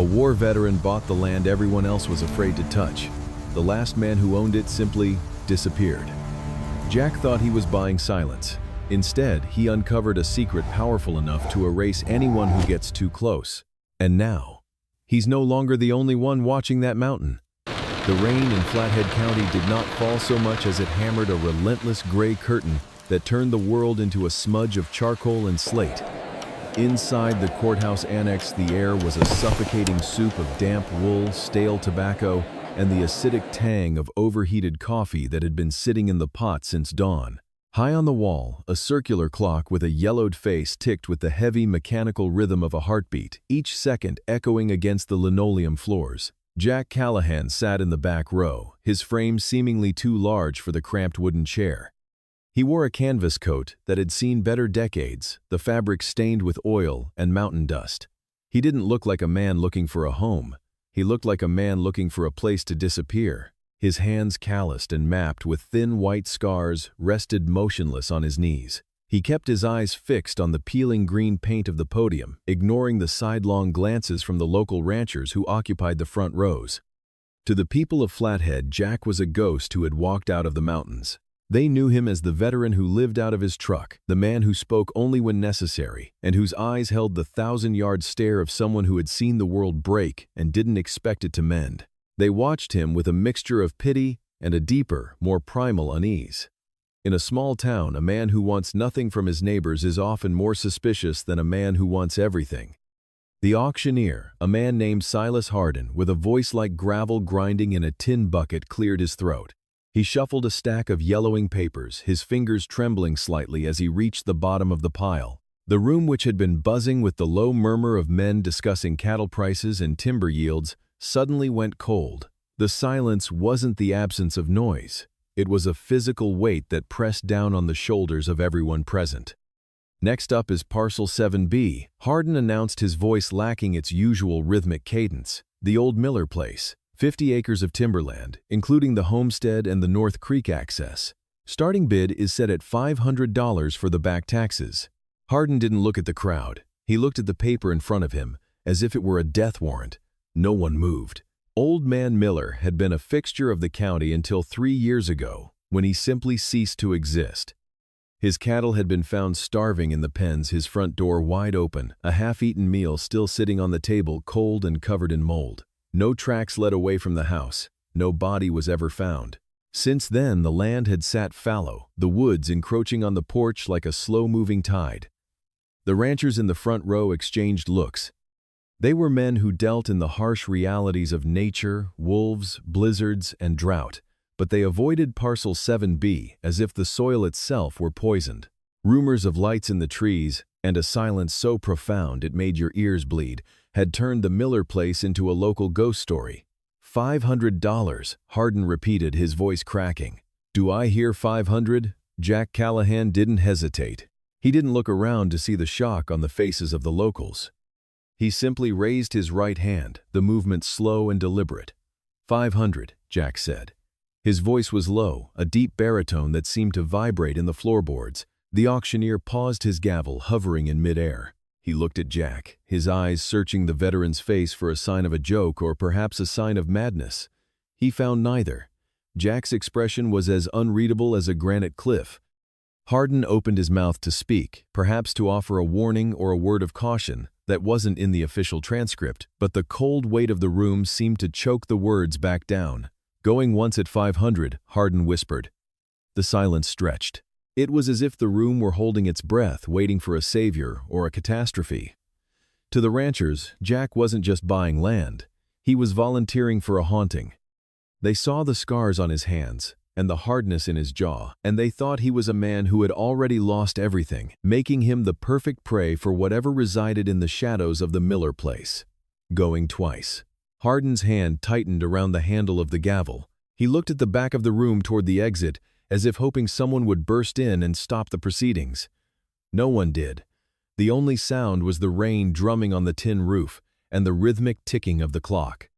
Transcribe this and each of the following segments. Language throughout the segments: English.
A war veteran bought the land everyone else was afraid to touch. The last man who owned it simply disappeared. Jack thought he was buying silence. Instead, he uncovered a secret powerful enough to erase anyone who gets too close. And now, he's no longer the only one watching that mountain. The rain in Flathead County did not fall so much as it hammered a relentless gray curtain that turned the world into a smudge of charcoal and slate. Inside the courthouse annex, the air was a suffocating soup of damp wool, stale tobacco, and the acidic tang of overheated coffee that had been sitting in the pot since dawn. High on the wall, a circular clock with a yellowed face ticked with the heavy mechanical rhythm of a heartbeat, each second echoing against the linoleum floors. Jack Callahan sat in the back row, his frame seemingly too large for the cramped wooden chair. He wore a canvas coat that had seen better decades, the fabric stained with oil and mountain dust. He didn't look like a man looking for a home. He looked like a man looking for a place to disappear. His hands calloused and mapped with thin white scars rested motionless on his knees. He kept his eyes fixed on the peeling green paint of the podium, ignoring the sidelong glances from the local ranchers who occupied the front rows. To the people of Flathead, Jack was a ghost who had walked out of the mountains. They knew him as the veteran who lived out of his truck, the man who spoke only when necessary, and whose eyes held the 1,000-yard stare of someone who had seen the world break and didn't expect it to mend. They watched him with a mixture of pity and a deeper, more primal unease. In a small town, a man who wants nothing from his neighbors is often more suspicious than a man who wants everything. The auctioneer, a man named Silas Hardin, with a voice like gravel grinding in a tin bucket, cleared his throat. He shuffled a stack of yellowing papers, his fingers trembling slightly as he reached the bottom of the pile. The room, which had been buzzing with the low murmur of men discussing cattle prices and timber yields, suddenly went cold. The silence wasn't the absence of noise. It was a physical weight that pressed down on the shoulders of everyone present. Next up is Parcel 7B, Hardin announced, his voice lacking its usual rhythmic cadence. The old Miller place. 50 acres of timberland, including the homestead and the North Creek access. Starting bid is set at $500 for the back taxes. Hardin didn't look at the crowd. He looked at the paper in front of him, as if it were a death warrant. No one moved. Old Man Miller had been a fixture of the county until 3 years ago, when he simply ceased to exist. His cattle had been found starving in the pens, his front door wide open, a half-eaten meal still sitting on the table, cold and covered in mold. No tracks led away from the house. No body was ever found. Since then, the land had sat fallow, the woods encroaching on the porch like a slow-moving tide. The ranchers in the front row exchanged looks. They were men who dealt in the harsh realities of nature, wolves, blizzards, and drought, but they avoided Parcel 7B as if the soil itself were poisoned. Rumors of lights in the trees, and a silence so profound it made your ears bleed, had turned the Miller place into a local ghost story. $500, Hardin repeated, his voice cracking. Do I hear 500? Jack Callahan didn't hesitate. He didn't look around to see the shock on the faces of the locals. He simply raised his right hand, the movement slow and deliberate. 500, Jack said. His voice was low, a deep baritone that seemed to vibrate in the floorboards. The auctioneer paused, his gavel hovering in midair. He looked at Jack, his eyes searching the veteran's face for a sign of a joke or perhaps a sign of madness. He found neither. Jack's expression was as unreadable as a granite cliff. Hardin opened his mouth to speak, perhaps to offer a warning or a word of caution that wasn't in the official transcript, but the cold weight of the room seemed to choke the words back down. Going once at 500, Hardin whispered. The silence stretched. It was as if the room were holding its breath, waiting for a savior or a catastrophe. To the ranchers, Jack wasn't just buying land. He was volunteering for a haunting. They saw the scars on his hands and the hardness in his jaw, and they thought he was a man who had already lost everything, making him the perfect prey for whatever resided in the shadows of the Miller place. Going twice. Hardin's hand tightened around the handle of the gavel. He looked at the back of the room toward the exit, as if hoping someone would burst in and stop the proceedings. No one did. The only sound was the rain drumming on the tin roof and the rhythmic ticking of the clock.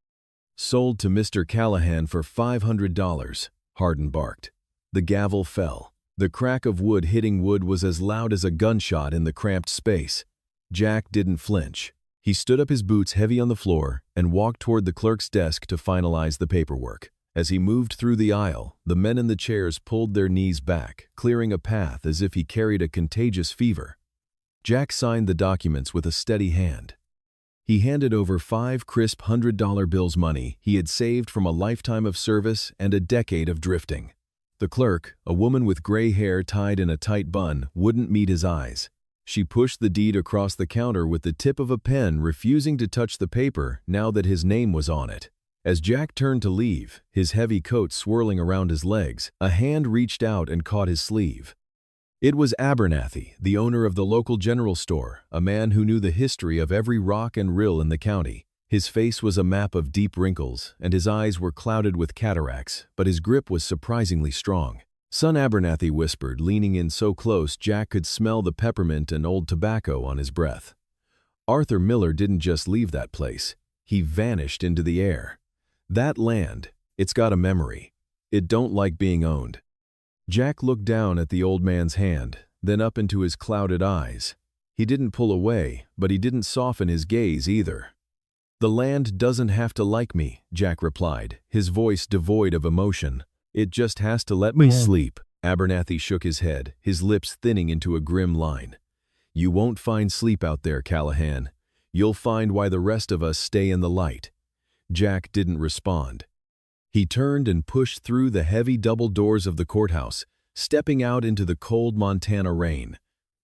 Sold to Mr. Callahan for $500, Hardin barked. The gavel fell. The crack of wood hitting wood was as loud as a gunshot in the cramped space. Jack didn't flinch. He stood up, his boots heavy on the floor, and walked toward the clerk's desk to finalize the paperwork. As he moved through the aisle, the men in the chairs pulled their knees back, clearing a path as if he carried a contagious fever. Jack signed the documents with a steady hand. He handed over 5 crisp $100 bills, money he had saved from a lifetime of service and a decade of drifting. The clerk, a woman with gray hair tied in a tight bun, wouldn't meet his eyes. She pushed the deed across the counter with the tip of a pen, refusing to touch the paper now that his name was on it. As Jack turned to leave, his heavy coat swirling around his legs, a hand reached out and caught his sleeve. It was Abernathy, the owner of the local general store, a man who knew the history of every rock and rill in the county. His face was a map of deep wrinkles, and his eyes were clouded with cataracts, but his grip was surprisingly strong. "Son," Abernathy whispered, leaning in so close Jack could smell the peppermint and old tobacco on his breath. "Arthur Miller didn't just leave that place. He vanished into the air. That land, it's got a memory. It don't like being owned." Jack looked down at the old man's hand, then up into his clouded eyes. He didn't pull away, but he didn't soften his gaze either. "The land doesn't have to like me," Jack replied, his voice devoid of emotion. "It just has to let me sleep." Abernathy shook his head, his lips thinning into a grim line. "You won't find sleep out there, Callahan. You'll find why the rest of us stay in the light." Jack didn't respond. He turned and pushed through the heavy double doors of the courthouse, stepping out into the cold Montana rain.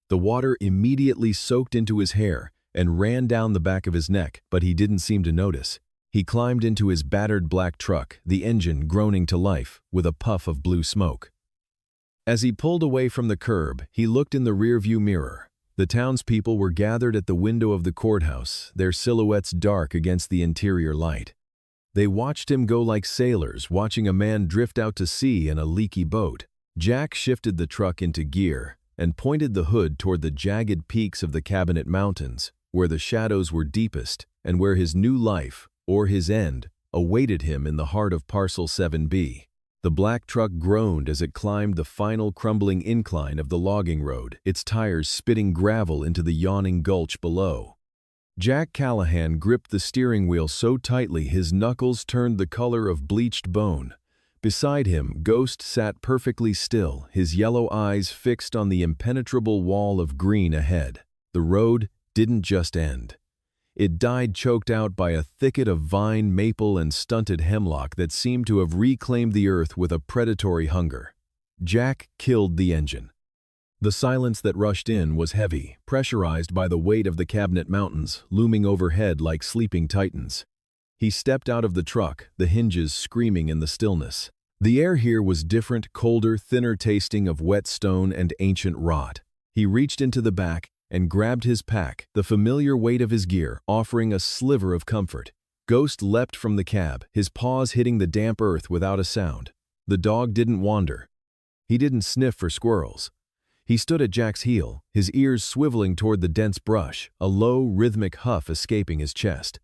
The water immediately soaked into his hair and ran down the back of his neck, but he didn't seem to notice. He climbed into his battered black truck, the engine groaning to life with a puff of blue smoke. As he pulled away from the curb, he looked in the rearview mirror. The townspeople were gathered at the window of the courthouse, their silhouettes dark against the interior light. They watched him go like sailors watching a man drift out to sea in a leaky boat. Jack shifted the truck into gear and pointed the hood toward the jagged peaks of the Cabinet Mountains, where the shadows were deepest and where his new life, or his end, awaited him in the heart of Parcel 7B. The black truck groaned as it climbed the final crumbling incline of the logging road, its tires spitting gravel into the yawning gulch below. Jack Callahan gripped the steering wheel so tightly his knuckles turned the color of bleached bone. Beside him, Ghost sat perfectly still, his yellow eyes fixed on the impenetrable wall of green ahead. The road didn't just end. It died, choked out by a thicket of vine, maple, and stunted hemlock that seemed to have reclaimed the earth with a predatory hunger. Jack killed the engine. The silence that rushed in was heavy, pressurized by the weight of the Cabinet Mountains, looming overhead like sleeping titans. He stepped out of the truck, the hinges screaming in the stillness. The air here was different, colder, thinner tasting of wet stone and ancient rot. He reached into the back and grabbed his pack, the familiar weight of his gear, offering a sliver of comfort. Ghost leapt from the cab, his paws hitting the damp earth without a sound. The dog didn't wander. He didn't sniff for squirrels. He stood at Jack's heel, his ears swiveling toward the dense brush, a low, rhythmic huff escaping his chest.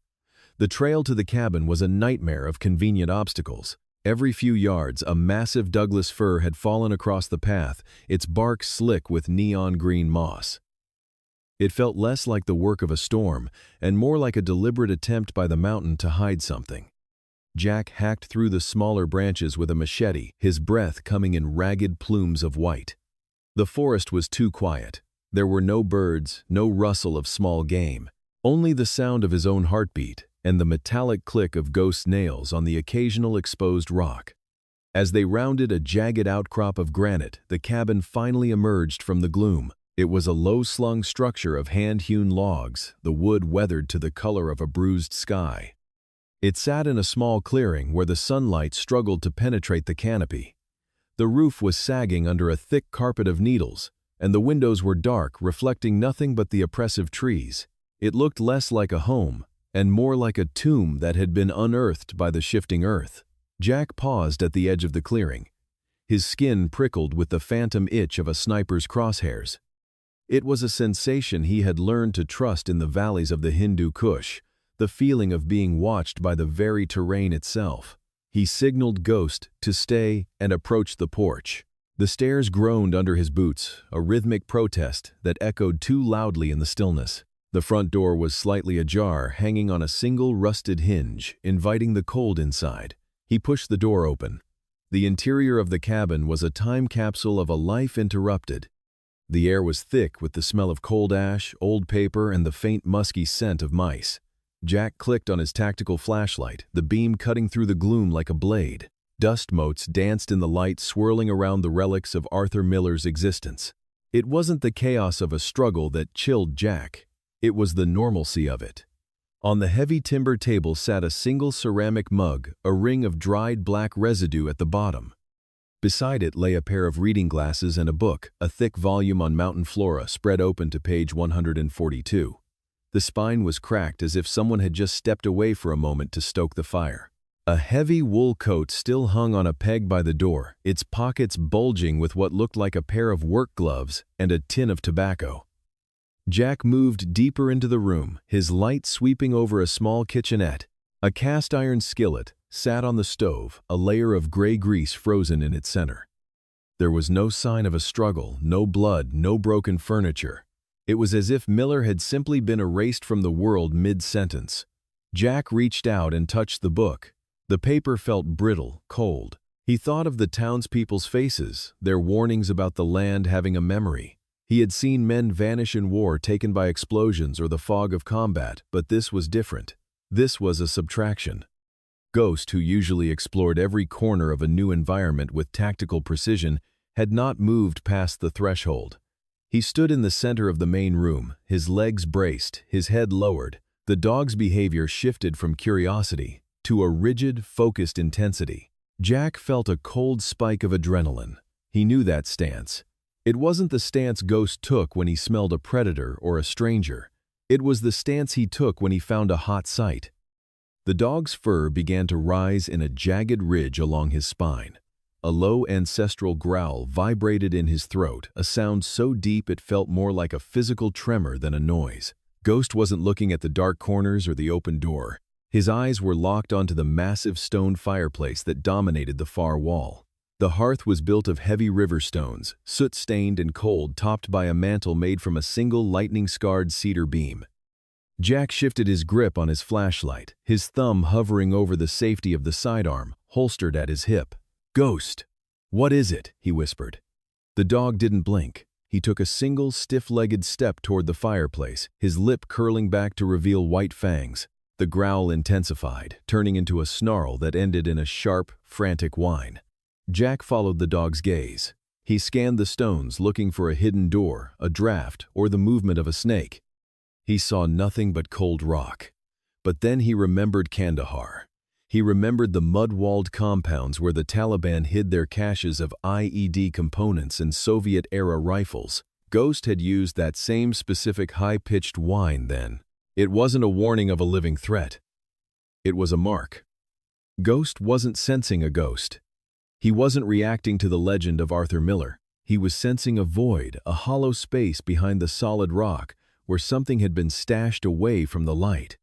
The trail to the cabin was a nightmare of convenient obstacles. Every few yards, a massive Douglas fir had fallen across the path, its bark slick with neon green moss. It felt less like the work of a storm and more like a deliberate attempt by the mountain to hide something. Jack hacked through the smaller branches with a machete, his breath coming in ragged plumes of white. The forest was too quiet. There were no birds, no rustle of small game, only the sound of his own heartbeat and the metallic click of Ghost's nails on the occasional exposed rock. As they rounded a jagged outcrop of granite, the cabin finally emerged from the gloom. It was a low-slung structure of hand-hewn logs, the wood weathered to the color of a bruised sky. It sat in a small clearing where the sunlight struggled to penetrate the canopy. The roof was sagging under a thick carpet of needles, and the windows were dark, reflecting nothing but the oppressive trees. It looked less like a home, and more like a tomb that had been unearthed by the shifting earth. Jack paused at the edge of the clearing. His skin prickled with the phantom itch of a sniper's crosshairs. It was a sensation he had learned to trust in the valleys of the Hindu Kush, the feeling of being watched by the very terrain itself. He signaled Ghost to stay and approached the porch. The stairs groaned under his boots, a rhythmic protest that echoed too loudly in the stillness. The front door was slightly ajar, hanging on a single rusted hinge, inviting the cold inside. He pushed the door open. The interior of the cabin was a time capsule of a life interrupted. The air was thick with the smell of cold ash, old paper, and the faint musky scent of mice. Jack clicked on his tactical flashlight, the beam cutting through the gloom like a blade. Dust motes danced in the light, swirling around the relics of Arthur Miller's existence. It wasn't the chaos of a struggle that chilled Jack. It was the normalcy of it. On the heavy timber table sat a single ceramic mug, a ring of dried black residue at the bottom. Beside it lay a pair of reading glasses and a book, a thick volume on mountain flora spread open to page 142. The spine was cracked as if someone had just stepped away for a moment to stoke the fire. A heavy wool coat still hung on a peg by the door, its pockets bulging with what looked like a pair of work gloves and a tin of tobacco. Jack moved deeper into the room, his light sweeping over a small kitchenette. A cast-iron skillet sat on the stove, a layer of gray grease frozen in its center. There was no sign of a struggle, no blood, no broken furniture. It was as if Miller had simply been erased from the world mid-sentence. Jack reached out and touched the book. The paper felt brittle, cold. He thought of the townspeople's faces, their warnings about the land having a memory. He had seen men vanish in war, taken by explosions or the fog of combat, but this was different. This was a subtraction. Ghost, who usually explored every corner of a new environment with tactical precision, had not moved past the threshold. He stood in the center of the main room, his legs braced, his head lowered. The dog's behavior shifted from curiosity to a rigid, focused intensity. Jack felt a cold spike of adrenaline. He knew that stance. It wasn't the stance Ghost took when he smelled a predator or a stranger. It was the stance he took when he found a hot sight. The dog's fur began to rise in a jagged ridge along his spine. A low ancestral growl vibrated in his throat, a sound so deep it felt more like a physical tremor than a noise. Ghost wasn't looking at the dark corners or the open door. His eyes were locked onto the massive stone fireplace that dominated the far wall. The hearth was built of heavy river stones, soot-stained and cold, topped by a mantel made from a single lightning-scarred cedar beam. Jack shifted his grip on his flashlight, his thumb hovering over the safety of the sidearm, holstered at his hip. "Ghost! What is it?" he whispered. The dog didn't blink. He took a single stiff-legged step toward the fireplace, his lip curling back to reveal white fangs. The growl intensified, turning into a snarl that ended in a sharp, frantic whine. Jack followed the dog's gaze. He scanned the stones, looking for a hidden door, a draft, or the movement of a snake. He saw nothing but cold rock. But then he remembered Kandahar. He remembered the mud-walled compounds where the Taliban hid their caches of IED components and Soviet-era rifles. Ghost had used that same specific high-pitched whine then. It wasn't a warning of a living threat. It was a mark. Ghost wasn't sensing a ghost. He wasn't reacting to the legend of Arthur Miller. He was sensing a void, a hollow space behind the solid rock where something had been stashed away from the light.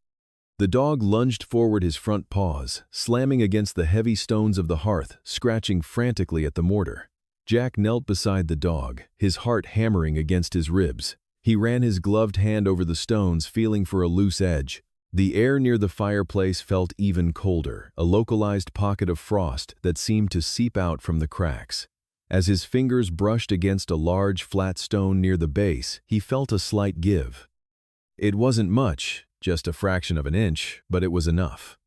The dog lunged forward his front paws, slamming against the heavy stones of the hearth, scratching frantically at the mortar. Jack knelt beside the dog, his heart hammering against his ribs. He ran his gloved hand over the stones, feeling for a loose edge. The air near the fireplace felt even colder, a localized pocket of frost that seemed to seep out from the cracks. As his fingers brushed against a large, flat stone near the base, he felt a slight give. It wasn't much, just a fraction of an inch, but it was enough.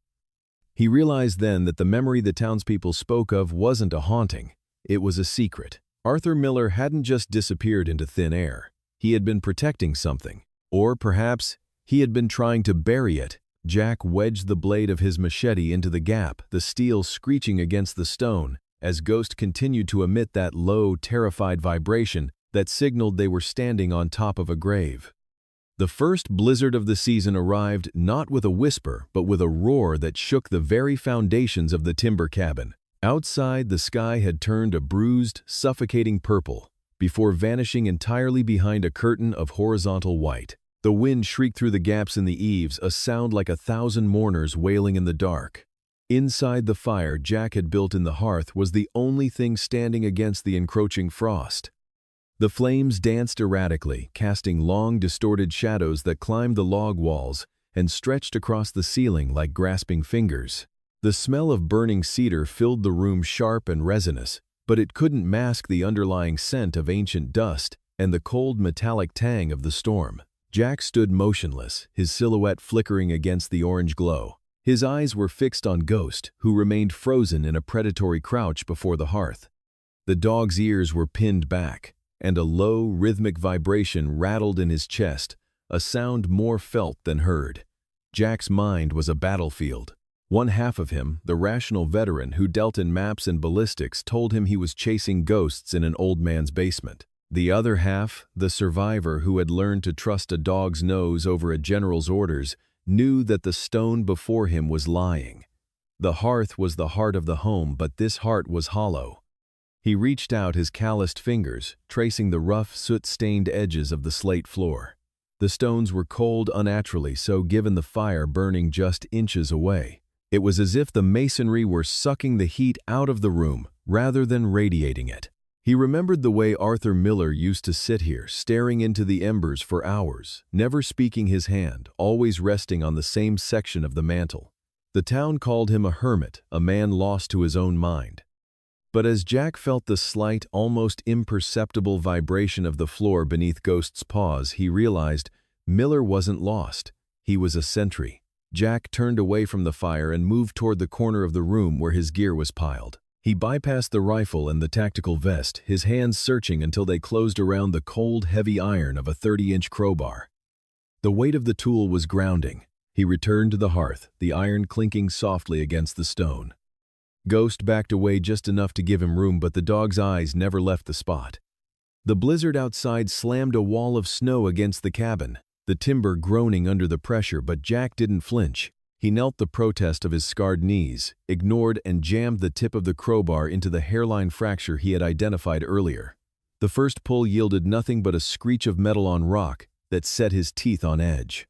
He realized then that the memory the townspeople spoke of wasn't a haunting. It was a secret. Arthur Miller hadn't just disappeared into thin air. He had been protecting something. Or perhaps he had been trying to bury it. Jack wedged the blade of his machete into the gap, the steel screeching against the stone, as Ghost continued to emit that low, terrified vibration that signaled they were standing on top of a grave. The first blizzard of the season arrived not with a whisper, but with a roar that shook the very foundations of the timber cabin. Outside, the sky had turned a bruised, suffocating purple, before vanishing entirely behind a curtain of horizontal white. The wind shrieked through the gaps in the eaves, a sound like 1,000 mourners wailing in the dark. Inside the fire Jack had built in the hearth was the only thing standing against the encroaching frost. The flames danced erratically, casting long, distorted shadows that climbed the log walls and stretched across the ceiling like grasping fingers. The smell of burning cedar filled the room sharp and resinous, but it couldn't mask the underlying scent of ancient dust and the cold metallic tang of the storm. Jack stood motionless, his silhouette flickering against the orange glow. His eyes were fixed on Ghost, who remained frozen in a predatory crouch before the hearth. The dog's ears were pinned back, and a low, rhythmic vibration rattled in his chest, a sound more felt than heard. Jack's mind was a battlefield. One half of him, the rational veteran who dealt in maps and ballistics, told him he was chasing ghosts in an old man's basement. The other half, the survivor who had learned to trust a dog's nose over a general's orders, knew that the stone before him was lying. The hearth was the heart of the home, but this heart was hollow. He reached out his calloused fingers, tracing the rough, soot-stained edges of the slate floor. The stones were cold unnaturally so, given the fire burning just inches away. It was as if the masonry were sucking the heat out of the room rather than radiating it. He remembered the way Arthur Miller used to sit here, staring into the embers for hours, never speaking his hand, always resting on the same section of the mantel. The town called him a hermit, a man lost to his own mind. But as Jack felt the slight, almost imperceptible vibration of the floor beneath Ghost's paws, he realized Miller wasn't lost. He was a sentry. Jack turned away from the fire and moved toward the corner of the room where his gear was piled. He bypassed the rifle and the tactical vest, his hands searching until they closed around the cold, heavy iron of a 30-inch crowbar. The weight of the tool was grounding. He returned to the hearth, the iron clinking softly against the stone. Ghost backed away just enough to give him room, but the dog's eyes never left the spot. The blizzard outside slammed a wall of snow against the cabin, the timber groaning under the pressure, but Jack didn't flinch. He knelt the protest of his scarred knees, ignored and jammed the tip of the crowbar into the hairline fracture he had identified earlier. The first pull yielded nothing but a screech of metal on rock that set his teeth on edge.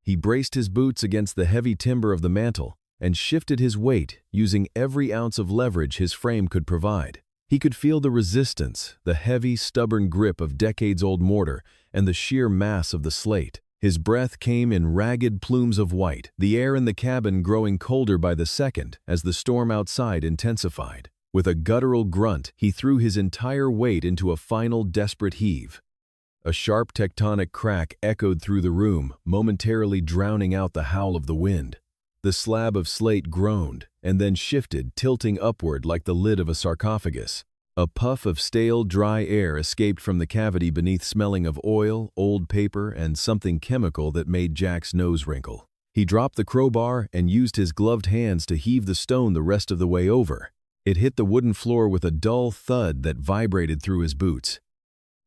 He braced his boots against the heavy timber of the mantel and shifted his weight, using every ounce of leverage his frame could provide. He could feel the resistance, the heavy, stubborn grip of decades-old mortar, and the sheer mass of the slate. His breath came in ragged plumes of white, the air in the cabin growing colder by the second as the storm outside intensified. With a guttural grunt, he threw his entire weight into a final desperate heave. A sharp tectonic crack echoed through the room, momentarily drowning out the howl of the wind. The slab of slate groaned and then shifted, tilting upward like the lid of a sarcophagus. A puff of stale, dry air escaped from the cavity beneath, smelling of oil, old paper, and something chemical that made Jack's nose wrinkle. He dropped the crowbar and used his gloved hands to heave the stone the rest of the way over. It hit the wooden floor with a dull thud that vibrated through his boots.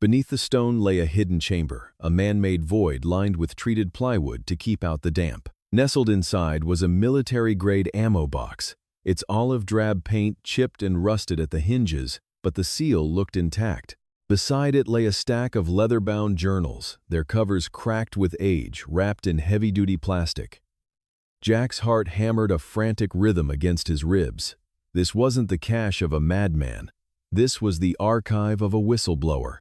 Beneath the stone lay a hidden chamber, a man-made void lined with treated plywood to keep out the damp. Nestled inside was a military-grade ammo box, its olive-drab paint chipped and rusted at the hinges, but the seal looked intact. Beside it lay a stack of leather-bound journals, their covers cracked with age, wrapped in heavy-duty plastic. Jack's heart hammered a frantic rhythm against his ribs. This wasn't the cache of a madman. This was the archive of a whistleblower.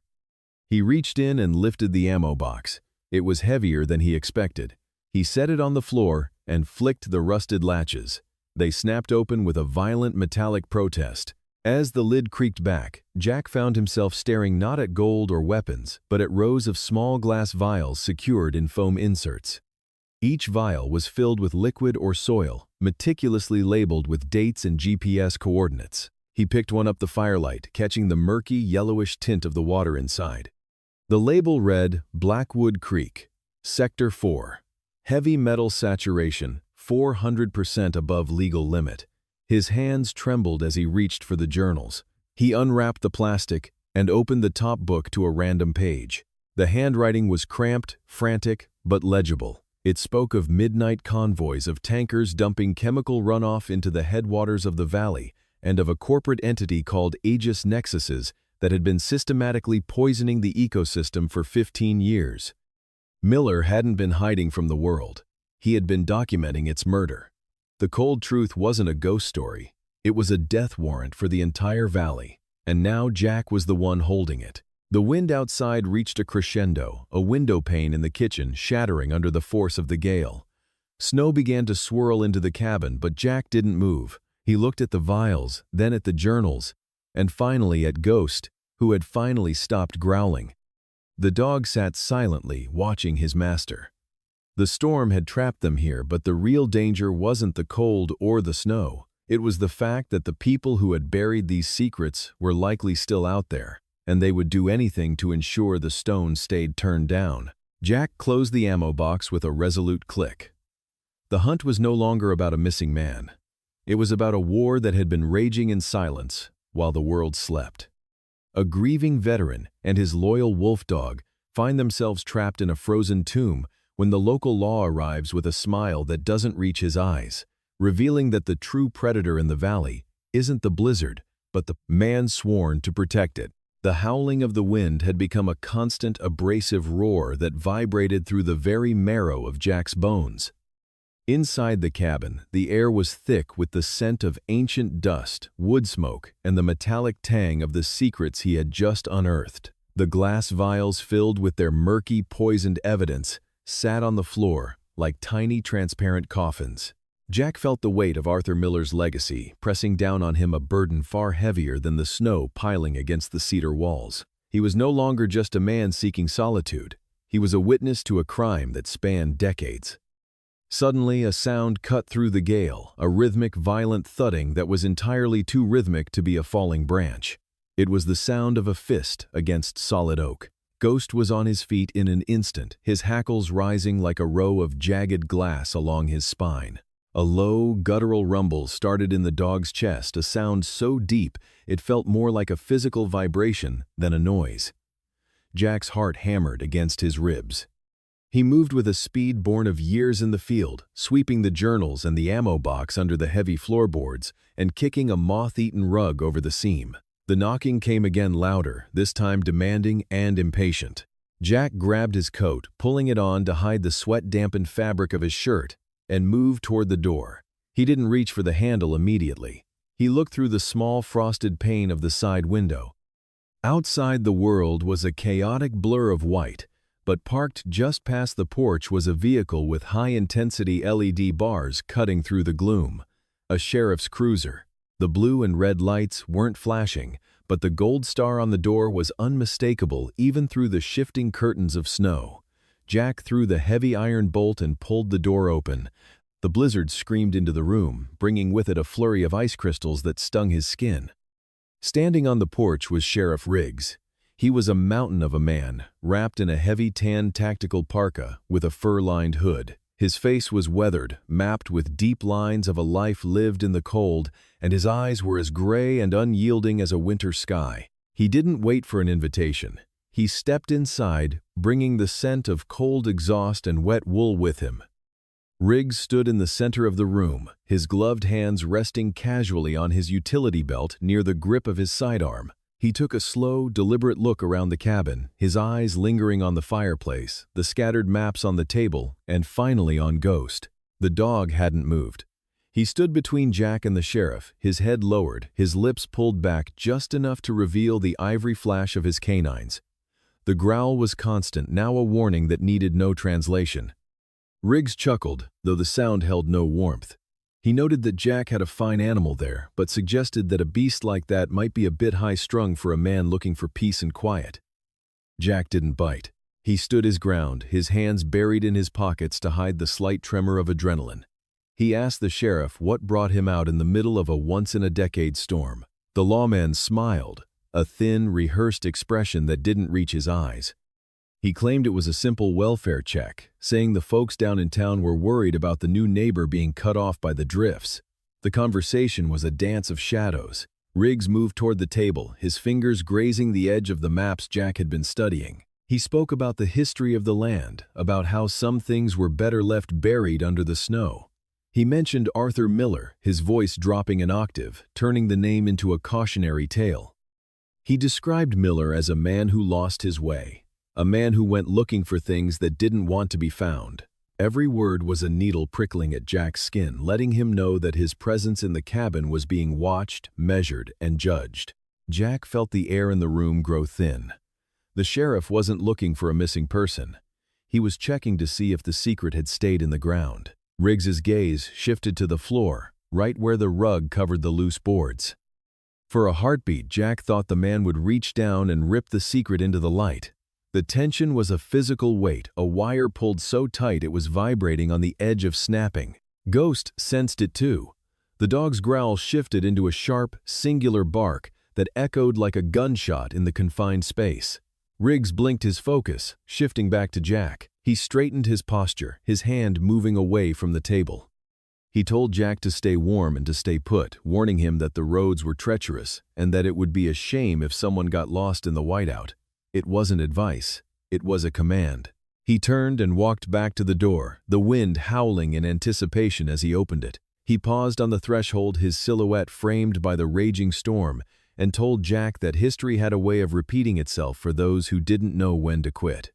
He reached in and lifted the ammo box. It was heavier than he expected. He set it on the floor and flicked the rusted latches. They snapped open with a violent metallic protest. As the lid creaked back, Jack found himself staring not at gold or weapons, but at rows of small glass vials secured in foam inserts. Each vial was filled with liquid or soil, meticulously labeled with dates and GPS coordinates. He picked one up the firelight, catching the murky, yellowish tint of the water inside. The label read, Blackwood Creek, Sector 4. Heavy metal saturation, 400% above legal limit. His hands trembled as he reached for the journals. He unwrapped the plastic and opened the top book to a random page. The handwriting was cramped, frantic, but legible. It spoke of midnight convoys of tankers dumping chemical runoff into the headwaters of the valley, and of a corporate entity called Aegis Nexuses that had been systematically poisoning the ecosystem for 15 years. Miller hadn't been hiding from the world. He had been documenting its murder. The cold truth wasn't a ghost story. It was a death warrant for the entire valley, and now Jack was the one holding it. The wind outside reached a crescendo, a window pane in the kitchen shattering under the force of the gale. Snow began to swirl into the cabin, but Jack didn't move. He looked at the vials, then at the journals, and finally at Ghost, who had finally stopped growling. The dog sat silently, watching his master. The storm had trapped them here, but the real danger wasn't the cold or the snow. It was the fact that the people who had buried these secrets were likely still out there, and they would do anything to ensure the stone stayed turned down. Jack closed the ammo box with a resolute click. The hunt was no longer about a missing man. It was about a war that had been raging in silence while the world slept. A grieving veteran and his loyal wolf dog find themselves trapped in a frozen tomb when the local law arrives with a smile that doesn't reach his eyes, revealing that the true predator in the valley isn't the blizzard, but the man sworn to protect it. The howling of the wind had become a constant, abrasive roar that vibrated through the very marrow of Jack's bones. Inside the cabin, the air was thick with the scent of ancient dust, wood smoke, and the metallic tang of the secrets he had just unearthed. The glass vials filled with their murky, poisoned evidence sat on the floor like tiny, transparent coffins. Jack felt the weight of Arthur Miller's legacy pressing down on him, a burden far heavier than the snow piling against the cedar walls. He was no longer just a man seeking solitude. He was a witness to a crime that spanned decades. Suddenly, a sound cut through the gale, a rhythmic, violent thudding that was entirely too rhythmic to be a falling branch. It was the sound of a fist against solid oak. Ghost was on his feet in an instant, his hackles rising like a row of jagged glass along his spine. A low, guttural rumble started in the dog's chest, a sound so deep it felt more like a physical vibration than a noise. Jack's heart hammered against his ribs. He moved with a speed born of years in the field, sweeping the journals and the ammo box under the heavy floorboards and kicking a moth-eaten rug over the seam. The knocking came again, louder, this time demanding and impatient. Jack grabbed his coat, pulling it on to hide the sweat-dampened fabric of his shirt, and moved toward the door. He didn't reach for the handle immediately. He looked through the small frosted pane of the side window. Outside, the world was a chaotic blur of white, but parked just past the porch was a vehicle with high-intensity LED bars cutting through the gloom. A sheriff's cruiser. The blue and red lights weren't flashing, but the gold star on the door was unmistakable even through the shifting curtains of snow. Jack threw the heavy iron bolt and pulled the door open. The blizzard screamed into the room, bringing with it a flurry of ice crystals that stung his skin. Standing on the porch was Sheriff Riggs. He was a mountain of a man, wrapped in a heavy tan tactical parka with a fur-lined hood. His face was weathered, mapped with deep lines of a life lived in the cold, and his eyes were as gray and unyielding as a winter sky. He didn't wait for an invitation. He stepped inside, bringing the scent of cold exhaust and wet wool with him. Riggs stood in the center of the room, his gloved hands resting casually on his utility belt near the grip of his sidearm. He took a slow, deliberate look around the cabin, his eyes lingering on the fireplace, the scattered maps on the table, and finally on Ghost. The dog hadn't moved. He stood between Jack and the sheriff, his head lowered, his lips pulled back just enough to reveal the ivory flash of his canines. The growl was constant, now a warning that needed no translation. Riggs chuckled, though the sound held no warmth. He noted that Jack had a fine animal there, but suggested that a beast like that might be a bit high-strung for a man looking for peace and quiet. Jack didn't bite. He stood his ground, his hands buried in his pockets to hide the slight tremor of adrenaline. He asked the sheriff what brought him out in the middle of a once-in-a-decade storm. The lawman smiled, a thin, rehearsed expression that didn't reach his eyes. He claimed it was a simple welfare check, saying the folks down in town were worried about the new neighbor being cut off by the drifts. The conversation was a dance of shadows. Riggs moved toward the table, his fingers grazing the edge of the maps Jack had been studying. He spoke about the history of the land, about how some things were better left buried under the snow. He mentioned Arthur Miller, his voice dropping an octave, turning the name into a cautionary tale. He described Miller as a man who lost his way. A man who went looking for things that didn't want to be found. Every word was a needle prickling at Jack's skin, letting him know that his presence in the cabin was being watched, measured, and judged. Jack felt the air in the room grow thin. The sheriff wasn't looking for a missing person. He was checking to see if the secret had stayed in the ground. Riggs's gaze shifted to the floor, right where the rug covered the loose boards. For a heartbeat, Jack thought the man would reach down and rip the secret into the light. The tension was a physical weight, a wire pulled so tight it was vibrating on the edge of snapping. Ghost sensed it too. The dog's growl shifted into a sharp, singular bark that echoed like a gunshot in the confined space. Riggs blinked his focus, shifting back to Jack. He straightened his posture, his hand moving away from the table. He told Jack to stay warm and to stay put, warning him that the roads were treacherous and that it would be a shame if someone got lost in the whiteout. It wasn't advice. It was a command. He turned and walked back to the door, the wind howling in anticipation as he opened it. He paused on the threshold, his silhouette framed by the raging storm, and told Jack that history had a way of repeating itself for those who didn't know when to quit.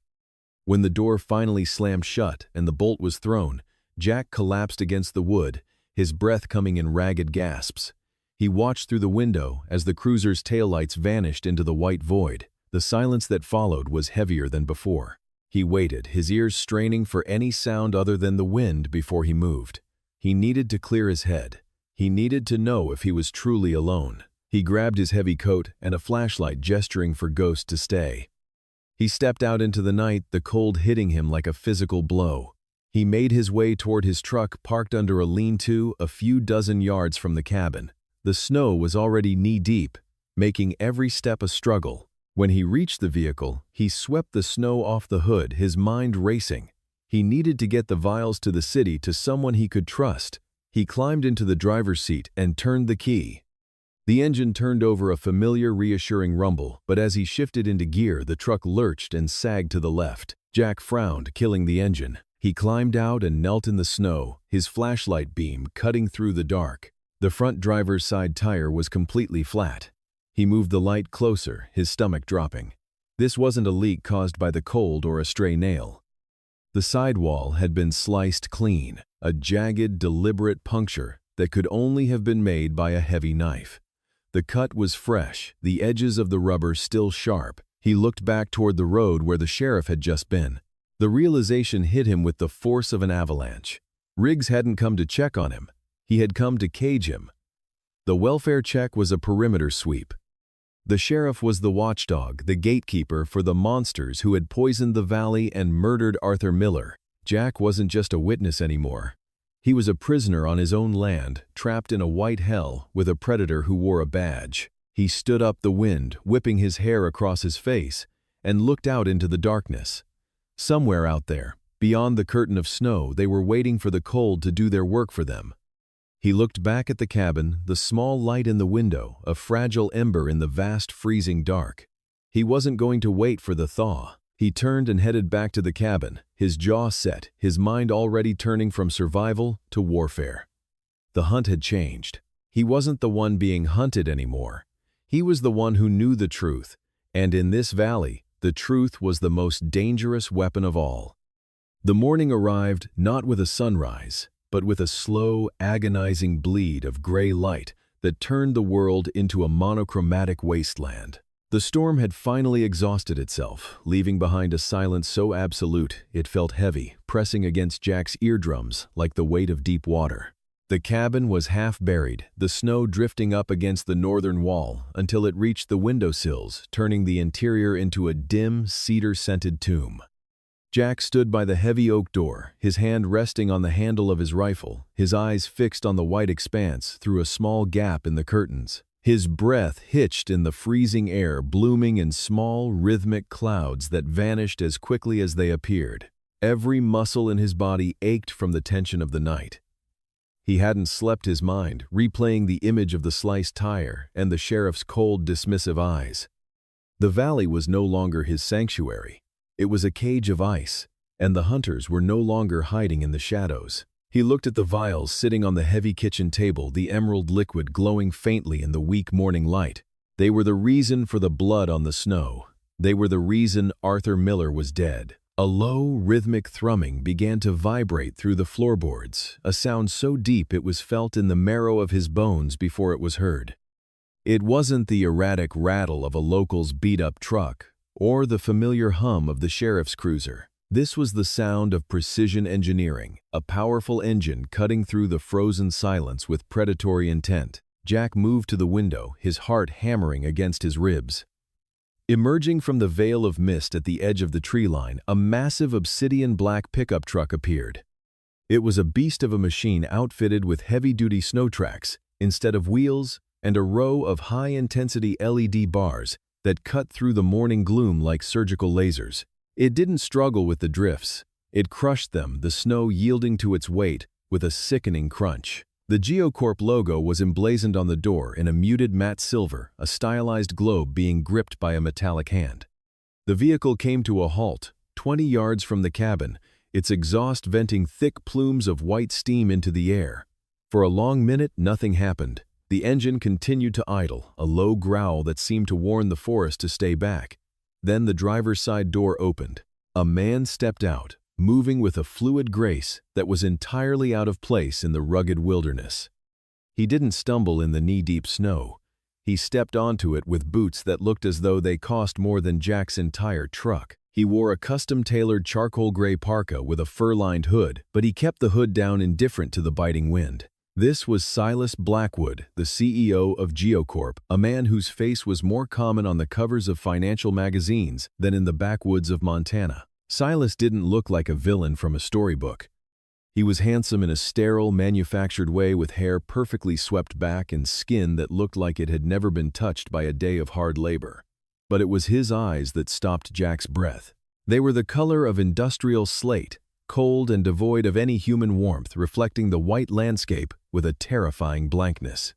When the door finally slammed shut and the bolt was thrown, Jack collapsed against the wood, his breath coming in ragged gasps. He watched through the window as the cruiser's taillights vanished into the white void. The silence that followed was heavier than before. He waited, his ears straining for any sound other than the wind before he moved. He needed to clear his head. He needed to know if he was truly alone. He grabbed his heavy coat and a flashlight, gesturing for Ghost to stay. He stepped out into the night, the cold hitting him like a physical blow. He made his way toward his truck, parked under a lean-to a few dozen yards from the cabin. The snow was already knee-deep, making every step a struggle. When he reached the vehicle, he swept the snow off the hood, his mind racing. He needed to get the vials to the city, to someone he could trust. He climbed into the driver's seat and turned the key. The engine turned over, a familiar, reassuring rumble, but as he shifted into gear, the truck lurched and sagged to the left. Jack frowned, killing the engine. He climbed out and knelt in the snow, his flashlight beam cutting through the dark. The front driver's side tire was completely flat. He moved the light closer, his stomach dropping. This wasn't a leak caused by the cold or a stray nail. The sidewall had been sliced clean, a jagged, deliberate puncture that could only have been made by a heavy knife. The cut was fresh, the edges of the rubber still sharp. He looked back toward the road where the sheriff had just been. The realization hit him with the force of an avalanche. Riggs hadn't come to check on him. He had come to cage him. The welfare check was a perimeter sweep. The sheriff was the watchdog, the gatekeeper for the monsters who had poisoned the valley and murdered Arthur Miller. Jack wasn't just a witness anymore. He was a prisoner on his own land, trapped in a white hell with a predator who wore a badge. He stood up the wind, whipping his hair across his face, and looked out into the darkness. Somewhere out there, beyond the curtain of snow, they were waiting for the cold to do their work for them. He looked back at the cabin, the small light in the window, a fragile ember in the vast freezing dark. He wasn't going to wait for the thaw. He turned and headed back to the cabin, his jaw set, his mind already turning from survival to warfare. The hunt had changed. He wasn't the one being hunted anymore. He was the one who knew the truth, and in this valley, the truth was the most dangerous weapon of all. The morning arrived not with a sunrise, but with a slow, agonizing bleed of gray light that turned the world into a monochromatic wasteland. The storm had finally exhausted itself, leaving behind a silence so absolute it felt heavy, pressing against Jack's eardrums like the weight of deep water. The cabin was half buried, the snow drifting up against the northern wall until it reached the windowsills, turning the interior into a dim, cedar-scented tomb. Jack stood by the heavy oak door, his hand resting on the handle of his rifle, his eyes fixed on the white expanse through a small gap in the curtains. His breath hitched in the freezing air, blooming in small, rhythmic clouds that vanished as quickly as they appeared. Every muscle in his body ached from the tension of the night. He hadn't slept his mind, replaying the image of the sliced tire and the sheriff's cold, dismissive eyes. The valley was no longer his sanctuary. It was a cage of ice, and the hunters were no longer hiding in the shadows. He looked at the vials sitting on the heavy kitchen table, the emerald liquid glowing faintly in the weak morning light. They were the reason for the blood on the snow. They were the reason Arthur Miller was dead. A low, rhythmic thrumming began to vibrate through the floorboards, a sound so deep it was felt in the marrow of his bones before it was heard. It wasn't the erratic rattle of a local's beat-up truck, or the familiar hum of the sheriff's cruiser. This was the sound of precision engineering, a powerful engine cutting through the frozen silence with predatory intent. Jack moved to the window, his heart hammering against his ribs. Emerging from the veil of mist at the edge of the tree line, a massive obsidian black pickup truck appeared. It was a beast of a machine outfitted with heavy-duty snow tracks instead of wheels and a row of high-intensity LED bars that cut through the morning gloom like surgical lasers. It didn't struggle with the drifts. It crushed them, the snow yielding to its weight with a sickening crunch. The GeoCorp logo was emblazoned on the door in a muted matte silver, a stylized globe being gripped by a metallic hand. The vehicle came to a halt, 20 yards from the cabin, its exhaust venting thick plumes of white steam into the air. For a long minute, nothing happened. The engine continued to idle, a low growl that seemed to warn the forest to stay back. Then the driver's side door opened. A man stepped out, moving with a fluid grace that was entirely out of place in the rugged wilderness. He didn't stumble in the knee-deep snow. He stepped onto it with boots that looked as though they cost more than Jack's entire truck. He wore a custom-tailored charcoal gray parka with a fur-lined hood, but he kept the hood down indifferent to the biting wind. This was Silas Blackwood, the CEO of GeoCorp, a man whose face was more common on the covers of financial magazines than in the backwoods of Montana. Silas didn't look like a villain from a storybook. He was handsome in a sterile, manufactured way with hair perfectly swept back and skin that looked like it had never been touched by a day of hard labor. But it was his eyes that stopped Jack's breath. They were the color of industrial slate, cold and devoid of any human warmth, reflecting the white landscape with a terrifying blankness.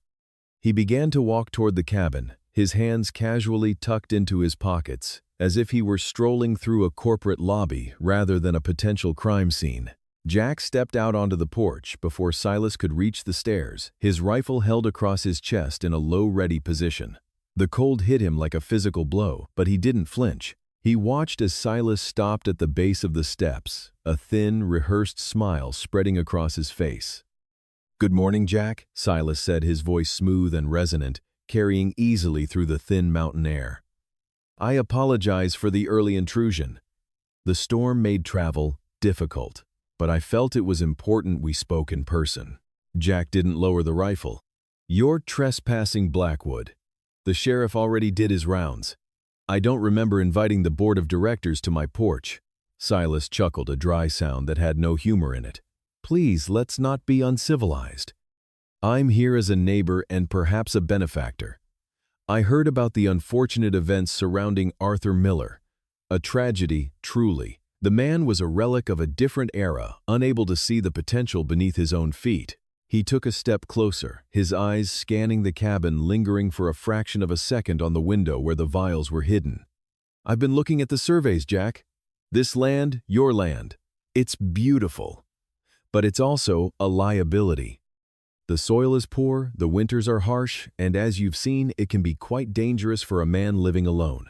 He began to walk toward the cabin, his hands casually tucked into his pockets, as if he were strolling through a corporate lobby rather than a potential crime scene. Jack stepped out onto the porch before Silas could reach the stairs, his rifle held across his chest in a low ready position. The cold hit him like a physical blow, but he didn't flinch. He watched as Silas stopped at the base of the steps, a thin, rehearsed smile spreading across his face. "Good morning, Jack," Silas said, his voice smooth and resonant, carrying easily through the thin mountain air. "I apologize for the early intrusion. The storm made travel difficult, but I felt it was important we spoke in person." Jack didn't lower the rifle. "You're trespassing, Blackwood. The sheriff already did his rounds. I don't remember inviting the board of directors to my porch." Silas chuckled, a dry sound that had no humor in it. "Please, let's not be uncivilized. I'm here as a neighbor and perhaps a benefactor. I heard about the unfortunate events surrounding Arthur Miller. A tragedy, truly. The man was a relic of a different era, unable to see the potential beneath his own feet." He took a step closer, his eyes scanning the cabin, lingering for a fraction of a second on the window where the vials were hidden. "I've been looking at the surveys, Jack. This land, your land. It's beautiful. But it's also a liability. The soil is poor, the winters are harsh, and as you've seen, it can be quite dangerous for a man living alone."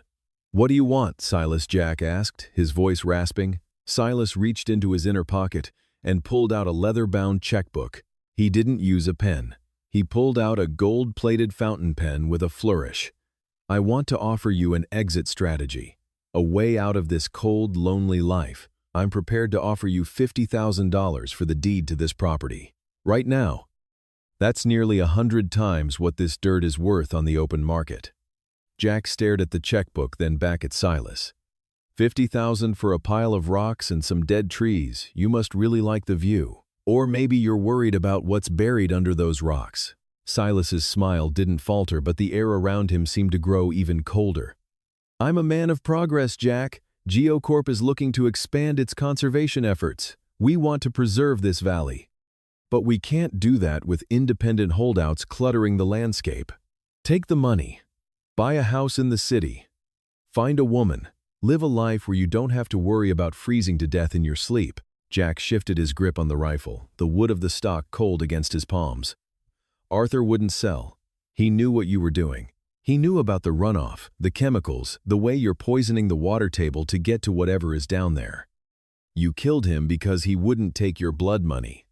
"What do you want?" Silas, Jack asked, his voice rasping. Silas reached into his inner pocket and pulled out a leather-bound checkbook. He didn't use a pen. He pulled out a gold-plated fountain pen with a flourish. "I want to offer you an exit strategy, a way out of this cold, lonely life. I'm prepared to offer you $50,000 for the deed to this property. Right now. That's nearly 100 times what this dirt is worth on the open market." Jack stared at the checkbook, then back at Silas. "50,000 for a pile of rocks and some dead trees. You must really like the view. Or maybe you're worried about what's buried under those rocks." Silas's smile didn't falter, but the air around him seemed to grow even colder. "I'm a man of progress, Jack. GeoCorp is looking to expand its conservation efforts. We want to preserve this valley. But we can't do that with independent holdouts cluttering the landscape. Take the money. Buy a house in the city. Find a woman. Live a life where you don't have to worry about freezing to death in your sleep." Jack shifted his grip on the rifle, the wood of the stock cold against his palms. "Arthur wouldn't sell. He knew what you were doing. He knew about the runoff, the chemicals, the way you're poisoning the water table to get to whatever is down there. You killed him because he wouldn't take your blood money."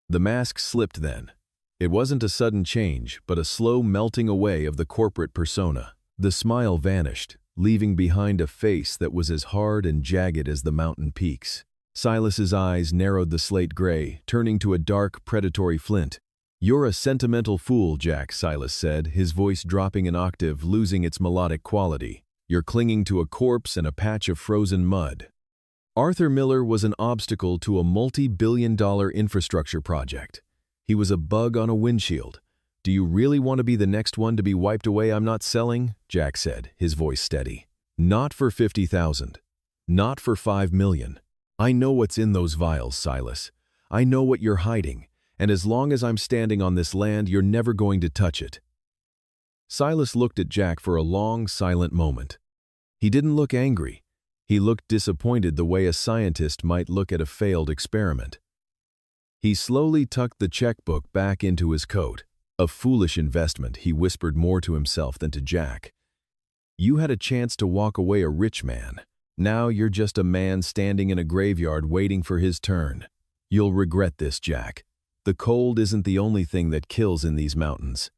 The mask slipped then. It wasn't a sudden change, but a slow melting away of the corporate persona. The smile vanished, leaving behind a face that was as hard and jagged as the mountain peaks. Silas's eyes narrowed the slate gray, turning to a dark, predatory flint. "You're a sentimental fool, Jack," Silas said, his voice dropping an octave, losing its melodic quality. "You're clinging to a corpse and a patch of frozen mud." Arthur Miller was an obstacle to a multi-billion-dollar infrastructure project. He was a bug on a windshield. "Do you really want to be the next one to be wiped away? I'm not selling," Jack said, his voice steady. "Not for 50,000. Not for 5 million. I know what's in those vials, Silas. I know what you're hiding, and as long as I'm standing on this land, you're never going to touch it." Silas looked at Jack for a long, silent moment. He didn't look angry. He looked disappointed, the way a scientist might look at a failed experiment. He slowly tucked the checkbook back into his coat. "A foolish investment," he whispered, more to himself than to Jack. "You had a chance to walk away a rich man. Now you're just a man standing in a graveyard waiting for his turn. You'll regret this, Jack. The cold isn't the only thing that kills in these mountains."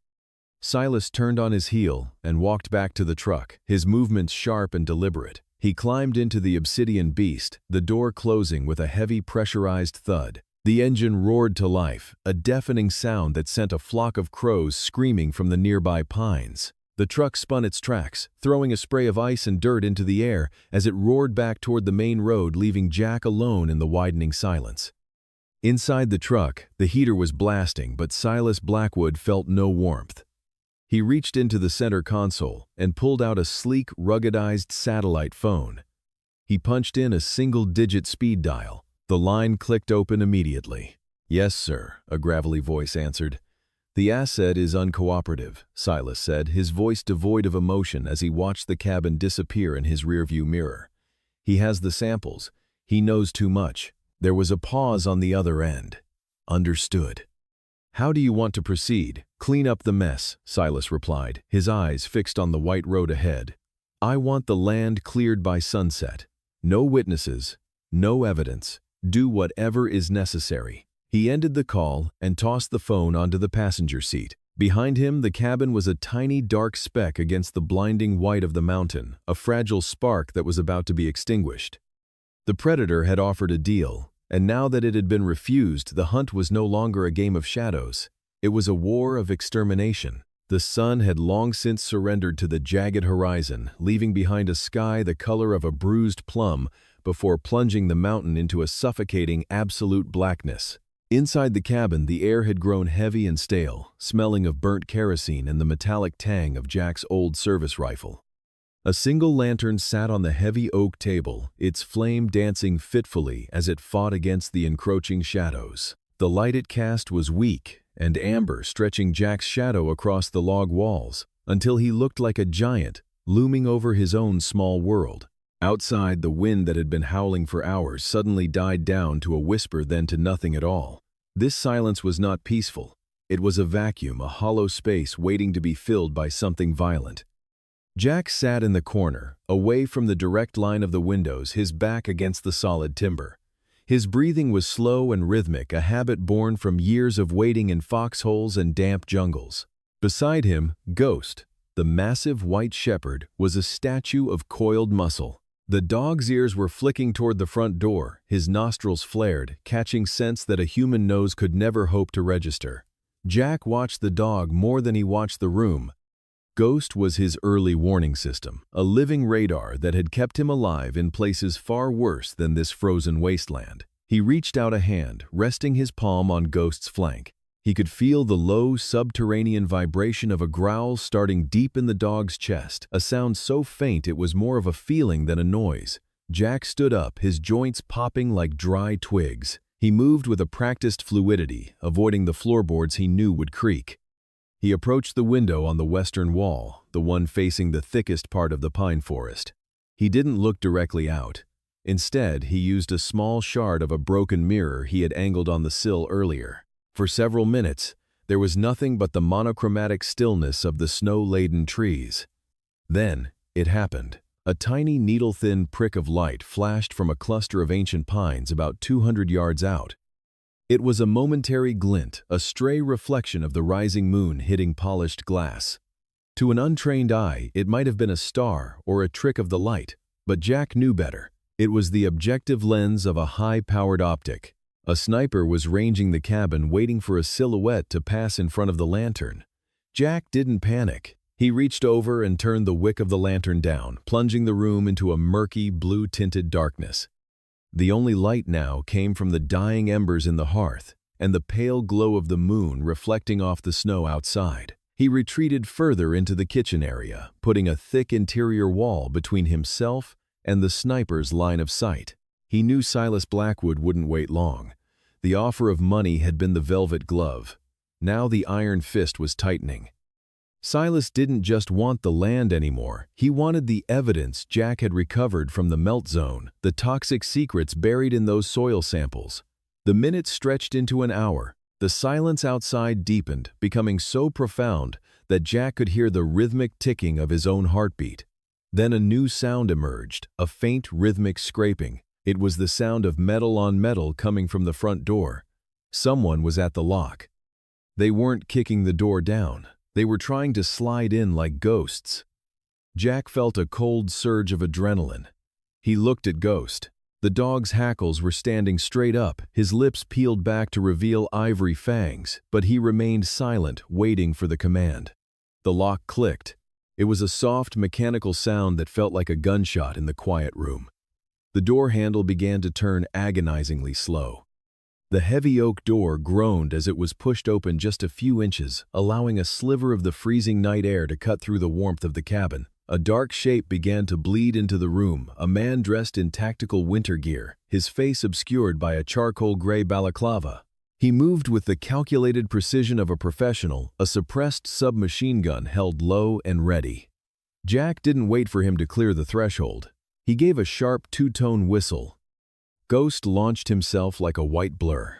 Silas turned on his heel and walked back to the truck, his movements sharp and deliberate. He climbed into the obsidian beast, the door closing with a heavy pressurized thud. The engine roared to life, a deafening sound that sent a flock of crows screaming from the nearby pines. The truck spun its tracks, throwing a spray of ice and dirt into the air as it roared back toward the main road, leaving Jack alone in the widening silence. Inside the truck, the heater was blasting, but Silas Blackwood felt no warmth. He reached into the center console and pulled out a sleek, ruggedized satellite phone. He punched in a single-digit speed dial. The line clicked open immediately. "Yes, sir," a gravelly voice answered. "The asset is uncooperative," Silas said, his voice devoid of emotion as he watched the cabin disappear in his rearview mirror. "He has the samples. He knows too much." There was a pause on the other end. "Understood." "How do you want to proceed?" "Clean up the mess," Silas replied, his eyes fixed on the white road ahead. "I want the land cleared by sunset. No witnesses, no evidence. Do whatever is necessary." He ended the call and tossed the phone onto the passenger seat. Behind him, the cabin was a tiny dark speck against the blinding white of the mountain, a fragile spark that was about to be extinguished. The predator had offered a deal, and now that it had been refused, the hunt was no longer a game of shadows. It was a war of extermination. The sun had long since surrendered to the jagged horizon, leaving behind a sky the color of a bruised plum before plunging the mountain into a suffocating, absolute blackness. Inside the cabin, the air had grown heavy and stale, smelling of burnt kerosene and the metallic tang of Jack's old service rifle. A single lantern sat on the heavy oak table, its flame dancing fitfully as it fought against the encroaching shadows. The light it cast was weak and amber, stretching Jack's shadow across the log walls, until he looked like a giant, looming over his own small world. Outside, the wind that had been howling for hours suddenly died down to a whisper, then to nothing at all. This silence was not peaceful. It was a vacuum, a hollow space waiting to be filled by something violent. Jack sat in the corner, away from the direct line of the windows, his back against the solid timber. His breathing was slow and rhythmic, a habit born from years of waiting in foxholes and damp jungles. Beside him, Ghost, the massive white shepherd, was a statue of coiled muscle. The dog's ears were flicking toward the front door, his nostrils flared, catching scents that a human nose could never hope to register. Jack watched the dog more than he watched the room. Ghost was his early warning system, a living radar that had kept him alive in places far worse than this frozen wasteland. He reached out a hand, resting his palm on Ghost's flank. He could feel the low, subterranean vibration of a growl starting deep in the dog's chest, a sound so faint it was more of a feeling than a noise. Jack stood up, his joints popping like dry twigs. He moved with a practiced fluidity, avoiding the floorboards he knew would creak. He approached the window on the western wall, the one facing the thickest part of the pine forest. He didn't look directly out. Instead, he used a small shard of a broken mirror he had angled on the sill earlier. For several minutes, there was nothing but the monochromatic stillness of the snow-laden trees. Then, it happened. A tiny needle-thin prick of light flashed from a cluster of ancient pines about 200 yards out. It was a momentary glint, a stray reflection of the rising moon hitting polished glass. To an untrained eye, it might have been a star or a trick of the light, but Jack knew better. It was the objective lens of a high-powered optic. A sniper was ranging the cabin waiting for a silhouette to pass in front of the lantern. Jack didn't panic. He reached over and turned the wick of the lantern down, plunging the room into a murky, blue-tinted darkness. The only light now came from the dying embers in the hearth and the pale glow of the moon reflecting off the snow outside. He retreated further into the kitchen area, putting a thick interior wall between himself and the sniper's line of sight. He knew Silas Blackwood wouldn't wait long. The offer of money had been the velvet glove. Now the iron fist was tightening. Silas didn't just want the land anymore. He wanted the evidence Jack had recovered from the melt zone, the toxic secrets buried in those soil samples. The minutes stretched into an hour. The silence outside deepened, becoming so profound that Jack could hear the rhythmic ticking of his own heartbeat. Then a new sound emerged, a faint rhythmic scraping. It was the sound of metal on metal coming from the front door. Someone was at the lock. They weren't kicking the door down. They were trying to slide in like ghosts. Jack felt a cold surge of adrenaline. He looked at Ghost. The dog's hackles were standing straight up, his lips peeled back to reveal ivory fangs, but he remained silent, waiting for the command. The lock clicked. It was a soft, mechanical sound that felt like a gunshot in the quiet room. The door handle began to turn agonizingly slow. The heavy oak door groaned as it was pushed open just a few inches, allowing a sliver of the freezing night air to cut through the warmth of the cabin. A dark shape began to bleed into the room, a man dressed in tactical winter gear, his face obscured by a charcoal gray balaclava. He moved with the calculated precision of a professional, a suppressed submachine gun held low and ready. Jack didn't wait for him to clear the threshold. He gave a sharp two-tone whistle. Ghost launched himself like a white blur.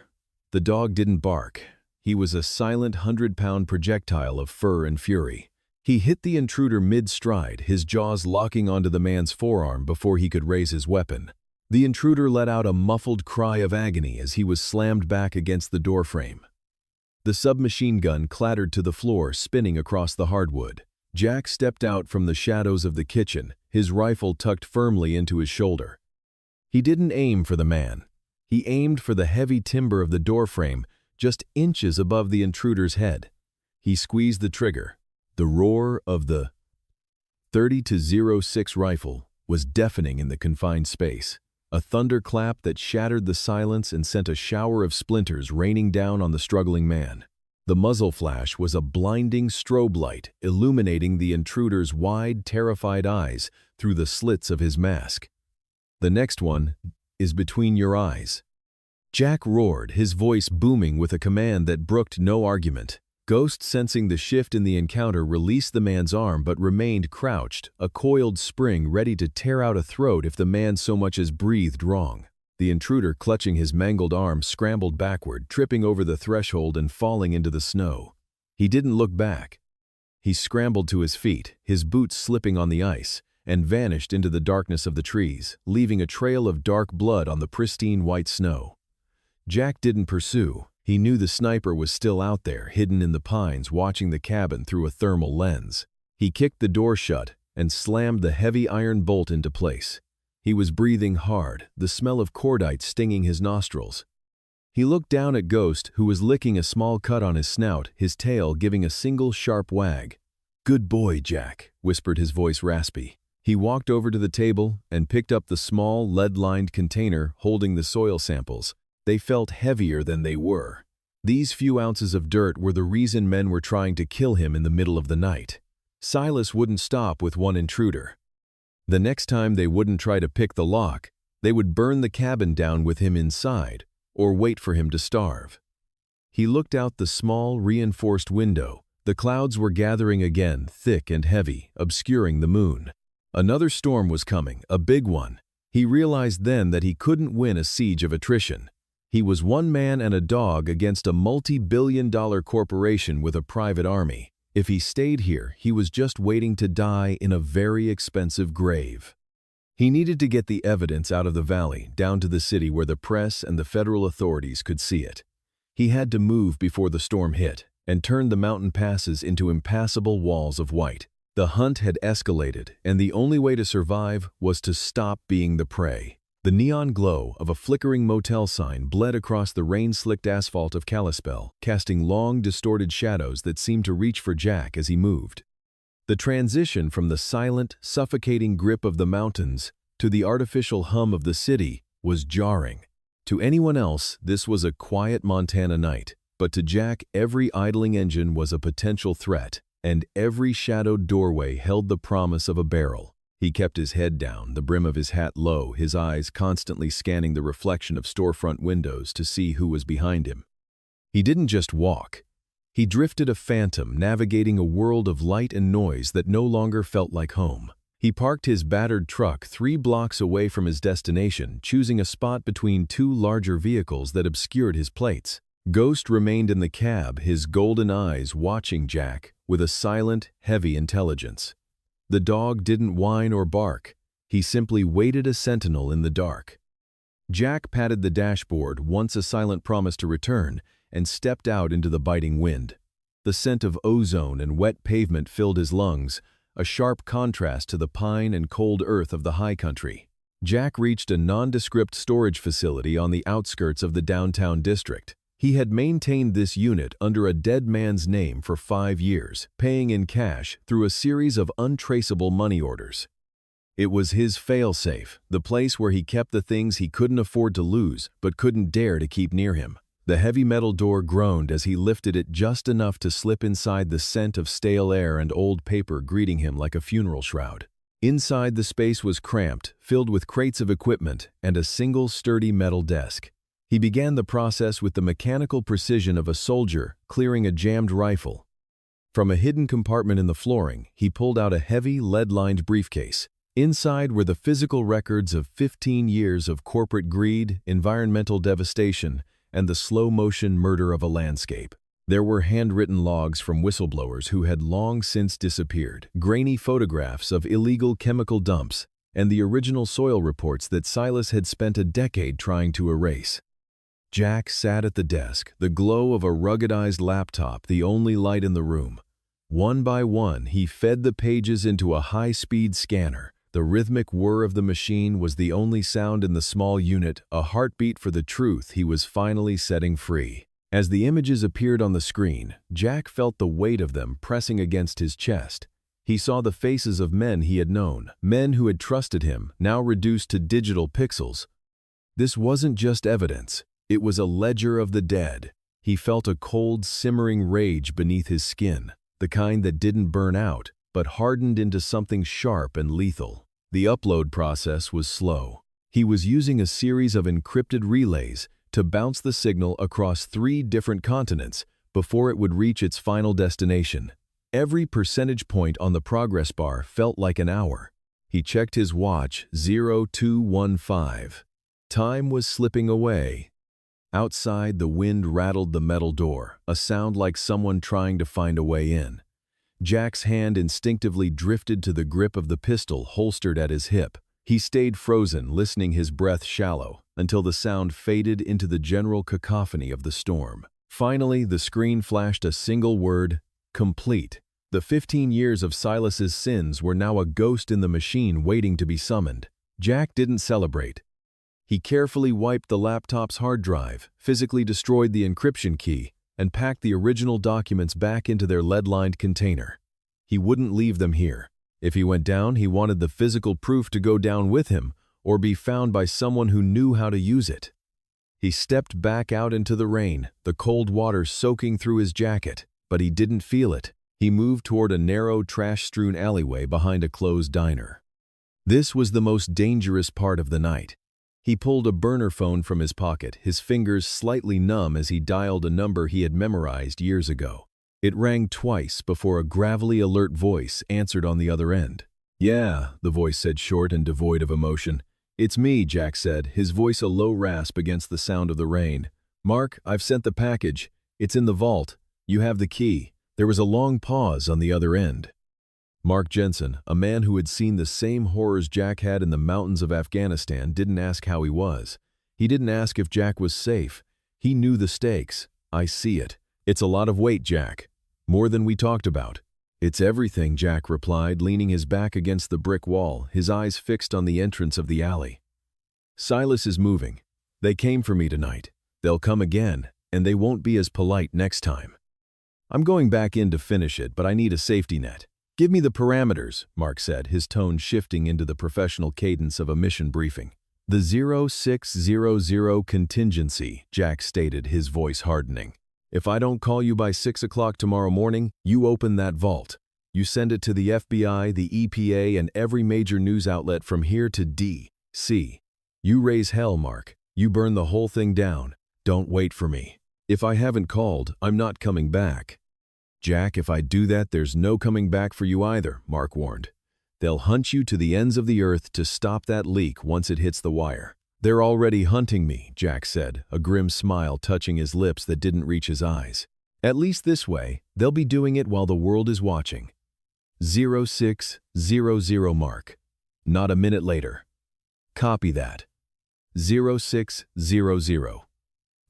The dog didn't bark. He was a silent 100-pound projectile of fur and fury. He hit the intruder mid-stride, his jaws locking onto the man's forearm before he could raise his weapon. The intruder let out a muffled cry of agony as he was slammed back against the doorframe. The submachine gun clattered to the floor, spinning across the hardwood. Jack stepped out from the shadows of the kitchen, his rifle tucked firmly into his shoulder. He didn't aim for the man. He aimed for the heavy timber of the doorframe, just inches above the intruder's head. He squeezed the trigger. The roar of the .30-06 rifle was deafening in the confined space, a thunderclap that shattered the silence and sent a shower of splinters raining down on the struggling man. The muzzle flash was a blinding strobe light, illuminating the intruder's wide, terrified eyes through the slits of his mask. "The next one is between your eyes." Jack roared, his voice booming with a command that brooked no argument. Ghost, sensing the shift in the encounter, released the man's arm but remained crouched, a coiled spring ready to tear out a throat if the man so much as breathed wrong. The intruder, clutching his mangled arm, scrambled backward, tripping over the threshold and falling into the snow. He didn't look back. He scrambled to his feet, his boots slipping on the ice, and vanished into the darkness of the trees, leaving a trail of dark blood on the pristine white snow. Jack didn't pursue. He knew the sniper was still out there, hidden in the pines, watching the cabin through a thermal lens. He kicked the door shut and slammed the heavy iron bolt into place. He was breathing hard, the smell of cordite stinging his nostrils. He looked down at Ghost, who was licking a small cut on his snout, his tail giving a single sharp wag. "Good boy, Jack," whispered his voice raspy. He walked over to the table and picked up the small, lead-lined container holding the soil samples. They felt heavier than they were. These few ounces of dirt were the reason men were trying to kill him in the middle of the night. Silas wouldn't stop with one intruder. The next time they wouldn't try to pick the lock, they would burn the cabin down with him inside, or wait for him to starve. He looked out the small, reinforced window. The clouds were gathering again, thick and heavy, obscuring the moon. Another storm was coming, a big one. He realized then that he couldn't win a siege of attrition. He was one man and a dog against a multi-billion-dollar corporation with a private army. If he stayed here, he was just waiting to die in a very expensive grave. He needed to get the evidence out of the valley, down to the city where the press and the federal authorities could see it. He had to move before the storm hit, and turned the mountain passes into impassable walls of white. The hunt had escalated, and the only way to survive was to stop being the prey. The neon glow of a flickering motel sign bled across the rain-slicked asphalt of Kalispell, casting long, distorted shadows that seemed to reach for Jack as he moved. The transition from the silent, suffocating grip of the mountains to the artificial hum of the city was jarring. To anyone else, this was a quiet Montana night, but to Jack, every idling engine was a potential threat, and every shadowed doorway held the promise of a barrel. He kept his head down, the brim of his hat low, his eyes constantly scanning the reflection of storefront windows to see who was behind him. He didn't just walk. He drifted a phantom, navigating a world of light and noise that no longer felt like home. He parked his battered truck 3 blocks away from his destination, choosing a spot between 2 larger vehicles that obscured his plates. Ghost remained in the cab, his golden eyes watching Jack with a silent, heavy intelligence. The dog didn't whine or bark. He simply waited a sentinel in the dark. Jack patted the dashboard, once a silent promise to return, and stepped out into the biting wind. The scent of ozone and wet pavement filled his lungs, a sharp contrast to the pine and cold earth of the high country. Jack reached a nondescript storage facility on the outskirts of the downtown district. He had maintained this unit under a dead man's name for 5 years, paying in cash through a series of untraceable money orders. It was his fail-safe, the place where he kept the things he couldn't afford to lose but couldn't dare to keep near him. The heavy metal door groaned as he lifted it just enough to slip inside, the scent of stale air and old paper greeting him like a funeral shroud. Inside, the space was cramped, filled with crates of equipment and a single sturdy metal desk. He began the process with the mechanical precision of a soldier clearing a jammed rifle. From a hidden compartment in the flooring, he pulled out a heavy, lead-lined briefcase. Inside were the physical records of 15 years of corporate greed, environmental devastation, and the slow-motion murder of a landscape. There were handwritten logs from whistleblowers who had long since disappeared, grainy photographs of illegal chemical dumps, and the original soil reports that Silas had spent a decade trying to erase. Jack sat at the desk, the glow of a ruggedized laptop the only light in the room. One by one, he fed the pages into a high-speed scanner. The rhythmic whir of the machine was the only sound in the small unit, a heartbeat for the truth he was finally setting free. As the images appeared on the screen, Jack felt the weight of them pressing against his chest. He saw the faces of men he had known, men who had trusted him, now reduced to digital pixels. This wasn't just evidence. It was a ledger of the dead. He felt a cold, simmering rage beneath his skin, the kind that didn't burn out, but hardened into something sharp and lethal. The upload process was slow. He was using a series of encrypted relays to bounce the signal across 3 different continents before it would reach its final destination. Every percentage point on the progress bar felt like an hour. He checked his watch, 0215. Time was slipping away. Outside, the wind rattled the metal door, a sound like someone trying to find a way in. Jack's hand instinctively drifted to the grip of the pistol holstered at his hip. He stayed frozen, listening, his breath shallow, until the sound faded into the general cacophony of the storm. Finally, the screen flashed a single word: complete. The 15 years of Silas's sins were now a ghost in the machine waiting to be summoned. Jack didn't celebrate. He carefully wiped the laptop's hard drive, physically destroyed the encryption key, and packed the original documents back into their lead-lined container. He wouldn't leave them here. If he went down, he wanted the physical proof to go down with him or be found by someone who knew how to use it. He stepped back out into the rain, the cold water soaking through his jacket, but he didn't feel it. He moved toward a narrow, trash-strewn alleyway behind a closed diner. This was the most dangerous part of the night. He pulled a burner phone from his pocket, his fingers slightly numb as he dialed a number he had memorized years ago. It rang twice before a gravelly, alert voice answered on the other end. "Yeah," the voice said, short and devoid of emotion. "It's me," Jack said, his voice a low rasp against the sound of the rain. "Mark, I've sent the package. It's in the vault. You have the key." There was a long pause on the other end. Mark Jensen, a man who had seen the same horrors Jack had in the mountains of Afghanistan, didn't ask how he was. He didn't ask if Jack was safe. He knew the stakes. "I see it. It's a lot of weight, Jack. More than we talked about. It's everything, Jack replied, leaning his back against the brick wall, his eyes fixed on the entrance of the alley. Silas is moving. They came for me tonight. They'll come again, and they won't be as polite next time. I'm going back in to finish it, but I need a safety net. Give me the parameters, Mark said, his tone shifting into the professional cadence of a mission briefing. The 0600 contingency, Jack stated, his voice hardening. If I don't call you by 6 o'clock tomorrow morning, you open that vault. You send it to the FBI, the EPA, and every major news outlet from here to D.C. You raise hell, Mark. You burn the whole thing down. Don't wait for me. If I haven't called, I'm not coming back. Jack, if I do that, there's no coming back for you either, Mark warned. They'll hunt you to the ends of the earth to stop that leak once it hits the wire. They're already hunting me, Jack said, a grim smile touching his lips that didn't reach his eyes. At least this way, they'll be doing it while the world is watching. 0600 Mark. Not a minute later. Copy that. 0600.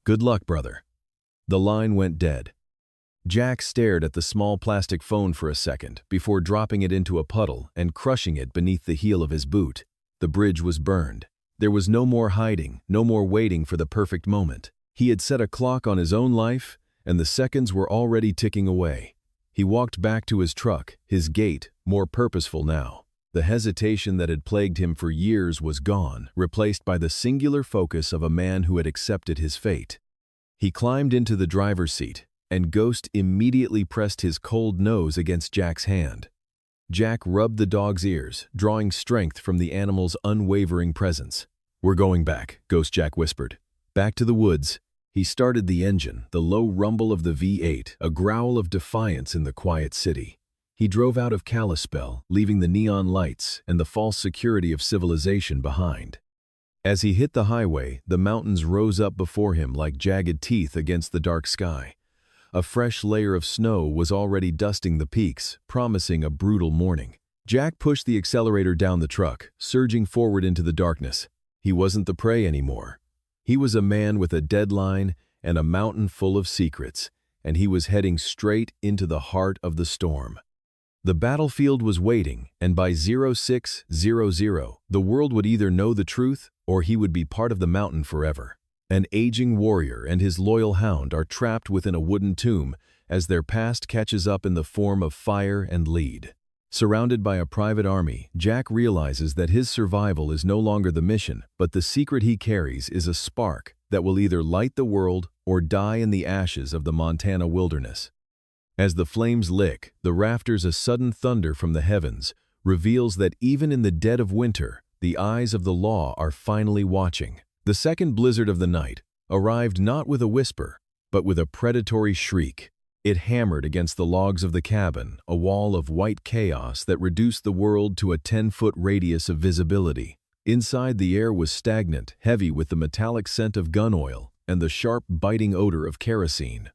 Good luck, brother. The line went dead. Jack stared at the small plastic phone for a second before dropping it into a puddle and crushing it beneath the heel of his boot. The bridge was burned. There was no more hiding, no more waiting for the perfect moment. He had set a clock on his own life, and the seconds were already ticking away. He walked back to his truck, his gait more purposeful now. The hesitation that had plagued him for years was gone, replaced by the singular focus of a man who had accepted his fate. He climbed into the driver's seat, and Ghost immediately pressed his cold nose against Jack's hand. Jack rubbed the dog's ears, drawing strength from the animal's unwavering presence. We're going back, Ghost Jack whispered. Back to the woods. He started the engine, the low rumble of the V8, a growl of defiance in the quiet city. He drove out of Kalispell, leaving the neon lights and the false security of civilization behind. As he hit the highway, the mountains rose up before him like jagged teeth against the dark sky. A fresh layer of snow was already dusting the peaks, promising a brutal morning. Jack pushed the accelerator down the truck, surging forward into the darkness. He wasn't the prey anymore. He was a man with a deadline and a mountain full of secrets, and he was heading straight into the heart of the storm. The battlefield was waiting, and by 0600, the world would either know the truth or he would be part of the mountain forever. An aging warrior and his loyal hound are trapped within a wooden tomb as their past catches up in the form of fire and lead. Surrounded by a private army, Jack realizes that his survival is no longer the mission, but the secret he carries is a spark that will either light the world or die in the ashes of the Montana wilderness. As the flames lick, the rafters a sudden thunder from the heavens reveals that even in the dead of winter, the eyes of the law are finally watching. The second blizzard of the night arrived not with a whisper, but with a predatory shriek. It hammered against the logs of the cabin, a wall of white chaos that reduced the world to a 10-foot radius of visibility. Inside, the air was stagnant, heavy with the metallic scent of gun oil and the sharp, biting odor of kerosene.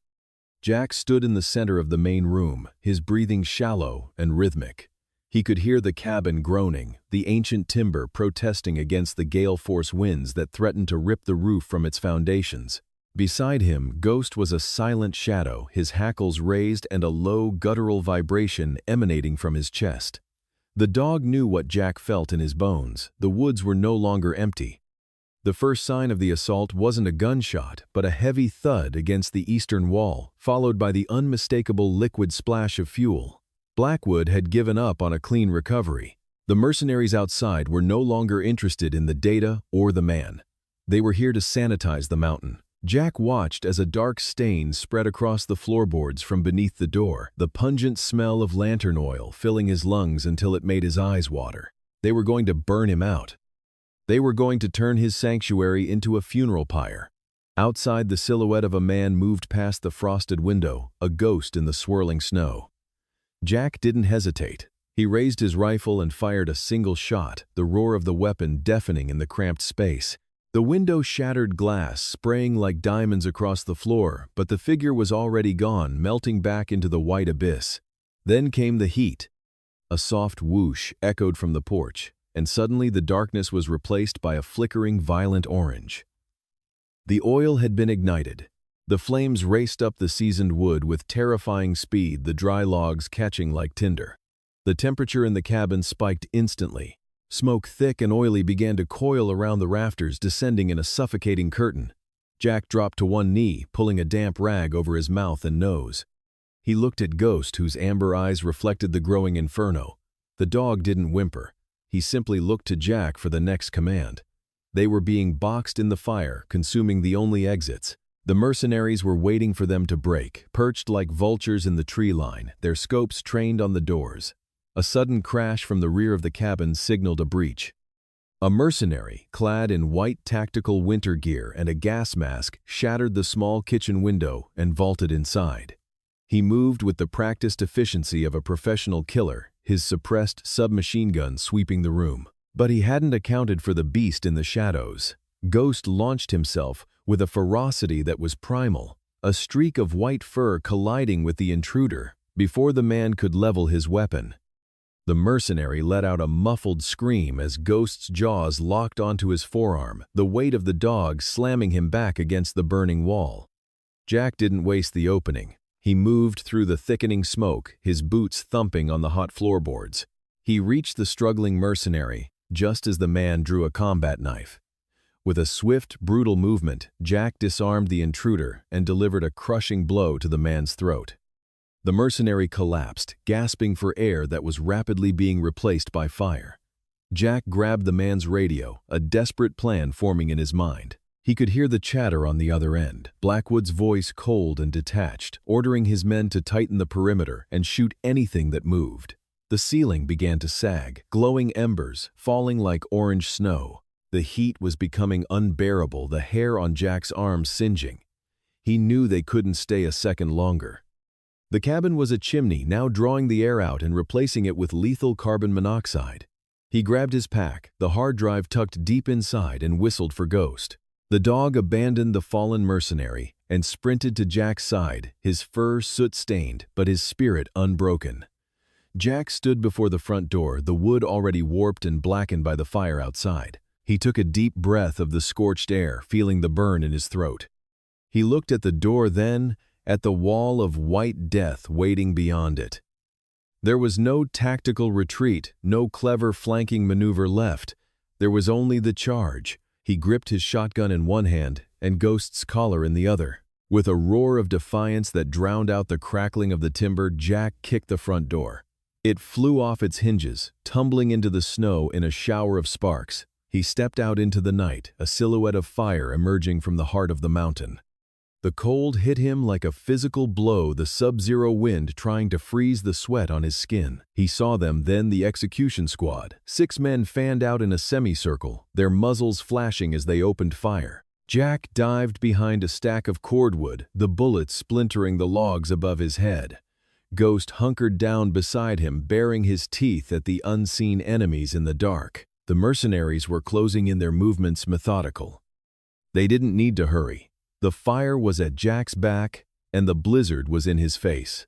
Jack stood in the center of the main room, his breathing shallow and rhythmic. He could hear the cabin groaning, the ancient timber protesting against the gale-force winds that threatened to rip the roof from its foundations. Beside him, Ghost was a silent shadow, his hackles raised and a low, guttural vibration emanating from his chest. The dog knew what Jack felt in his bones. The woods were no longer empty. The first sign of the assault wasn't a gunshot, but a heavy thud against the eastern wall, followed by the unmistakable liquid splash of fuel. Blackwood had given up on a clean recovery. The mercenaries outside were no longer interested in the data or the man. They were here to sanitize the mountain. Jack watched as a dark stain spread across the floorboards from beneath the door, the pungent smell of lantern oil filling his lungs until it made his eyes water. They were going to burn him out. They were going to turn his sanctuary into a funeral pyre. Outside, the silhouette of a man moved past the frosted window, a ghost in the swirling snow. Jack didn't hesitate. He raised his rifle and fired a single shot, the roar of the weapon deafening in the cramped space. The window shattered glass, spraying like diamonds across the floor, but the figure was already gone, melting back into the white abyss. Then came the heat. A soft whoosh echoed from the porch, and suddenly the darkness was replaced by a flickering, violent orange. The oil had been ignited. The flames raced up the seasoned wood with terrifying speed, the dry logs catching like tinder. The temperature in the cabin spiked instantly. Smoke, thick and oily, began to coil around the rafters, descending in a suffocating curtain. Jack dropped to one knee, pulling a damp rag over his mouth and nose. He looked at Ghost, whose amber eyes reflected the growing inferno. The dog didn't whimper. He simply looked to Jack for the next command. They were being boxed in the fire, consuming the only exits. The mercenaries were waiting for them to break, perched like vultures in the tree line, their scopes trained on the doors. A sudden crash from the rear of the cabin signaled a breach. A mercenary, clad in white tactical winter gear and a gas mask, shattered the small kitchen window and vaulted inside. He moved with the practiced efficiency of a professional killer, his suppressed submachine gun sweeping the room. But he hadn't accounted for the beast in the shadows. Ghost launched himself with a ferocity that was primal, a streak of white fur colliding with the intruder before the man could level his weapon. The mercenary let out a muffled scream as Ghost's jaws locked onto his forearm, the weight of the dog slamming him back against the burning wall. Jack didn't waste the opening. He moved through the thickening smoke, his boots thumping on the hot floorboards. He reached the struggling mercenary just as the man drew a combat knife. With a swift, brutal movement, Jack disarmed the intruder and delivered a crushing blow to the man's throat. The mercenary collapsed, gasping for air that was rapidly being replaced by fire. Jack grabbed the man's radio, a desperate plan forming in his mind. He could hear the chatter on the other end, Blackwood's voice cold and detached, ordering his men to tighten the perimeter and shoot anything that moved. The ceiling began to sag, glowing embers falling like orange snow. The heat was becoming unbearable, the hair on Jack's arms singeing. He knew they couldn't stay a second longer. The cabin was a chimney, now drawing the air out and replacing it with lethal carbon monoxide. He grabbed his pack, the hard drive tucked deep inside, and whistled for Ghost. The dog abandoned the fallen mercenary and sprinted to Jack's side, his fur soot-stained, but his spirit unbroken. Jack stood before the front door, the wood already warped and blackened by the fire outside. He took a deep breath of the scorched air, feeling the burn in his throat. He looked at the door, then at the wall of white death waiting beyond it. There was no tactical retreat, no clever flanking maneuver left. There was only the charge. He gripped his shotgun in one hand and Ghost's collar in the other. With a roar of defiance that drowned out the crackling of the timber, Jack kicked the front door. It flew off its hinges, tumbling into the snow in a shower of sparks. He stepped out into the night, a silhouette of fire emerging from the heart of the mountain. The cold hit him like a physical blow, the sub-zero wind trying to freeze the sweat on his skin. He saw them, then the execution squad. 6 men fanned out in a semicircle, their muzzles flashing as they opened fire. Jack dived behind a stack of cordwood, the bullets splintering the logs above his head. Ghost hunkered down beside him, baring his teeth at the unseen enemies in the dark. The mercenaries were closing in, their movements methodical. They didn't need to hurry. The fire was at Jack's back, and the blizzard was in his face.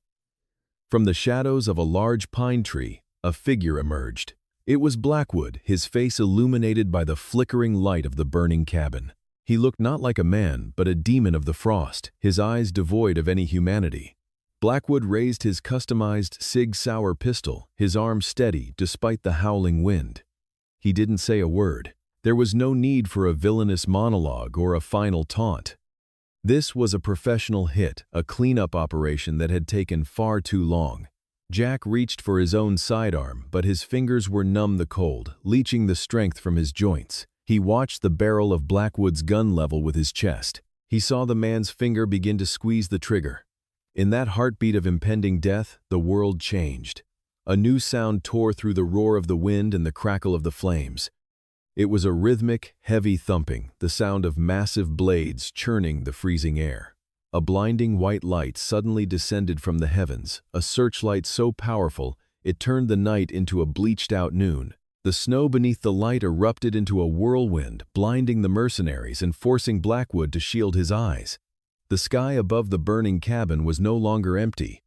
From the shadows of a large pine tree, a figure emerged. It was Blackwood, his face illuminated by the flickering light of the burning cabin. He looked not like a man, but a demon of the frost, his eyes devoid of any humanity. Blackwood raised his customized Sig Sauer pistol, his arm steady despite the howling wind. He didn't say a word. There was no need for a villainous monologue or a final taunt. This was a professional hit, a cleanup operation that had taken far too long. Jack reached for his own sidearm, but his fingers were numb, the cold, leaching the strength from his joints. He watched the barrel of Blackwood's gun level with his chest. He saw the man's finger begin to squeeze the trigger. In that heartbeat of impending death, the world changed. A new sound tore through the roar of the wind and the crackle of the flames. It was a rhythmic, heavy thumping, the sound of massive blades churning the freezing air. A blinding white light suddenly descended from the heavens, a searchlight so powerful it turned the night into a bleached-out noon. The snow beneath the light erupted into a whirlwind, blinding the mercenaries and forcing Blackwood to shield his eyes. The sky above the burning cabin was no longer empty.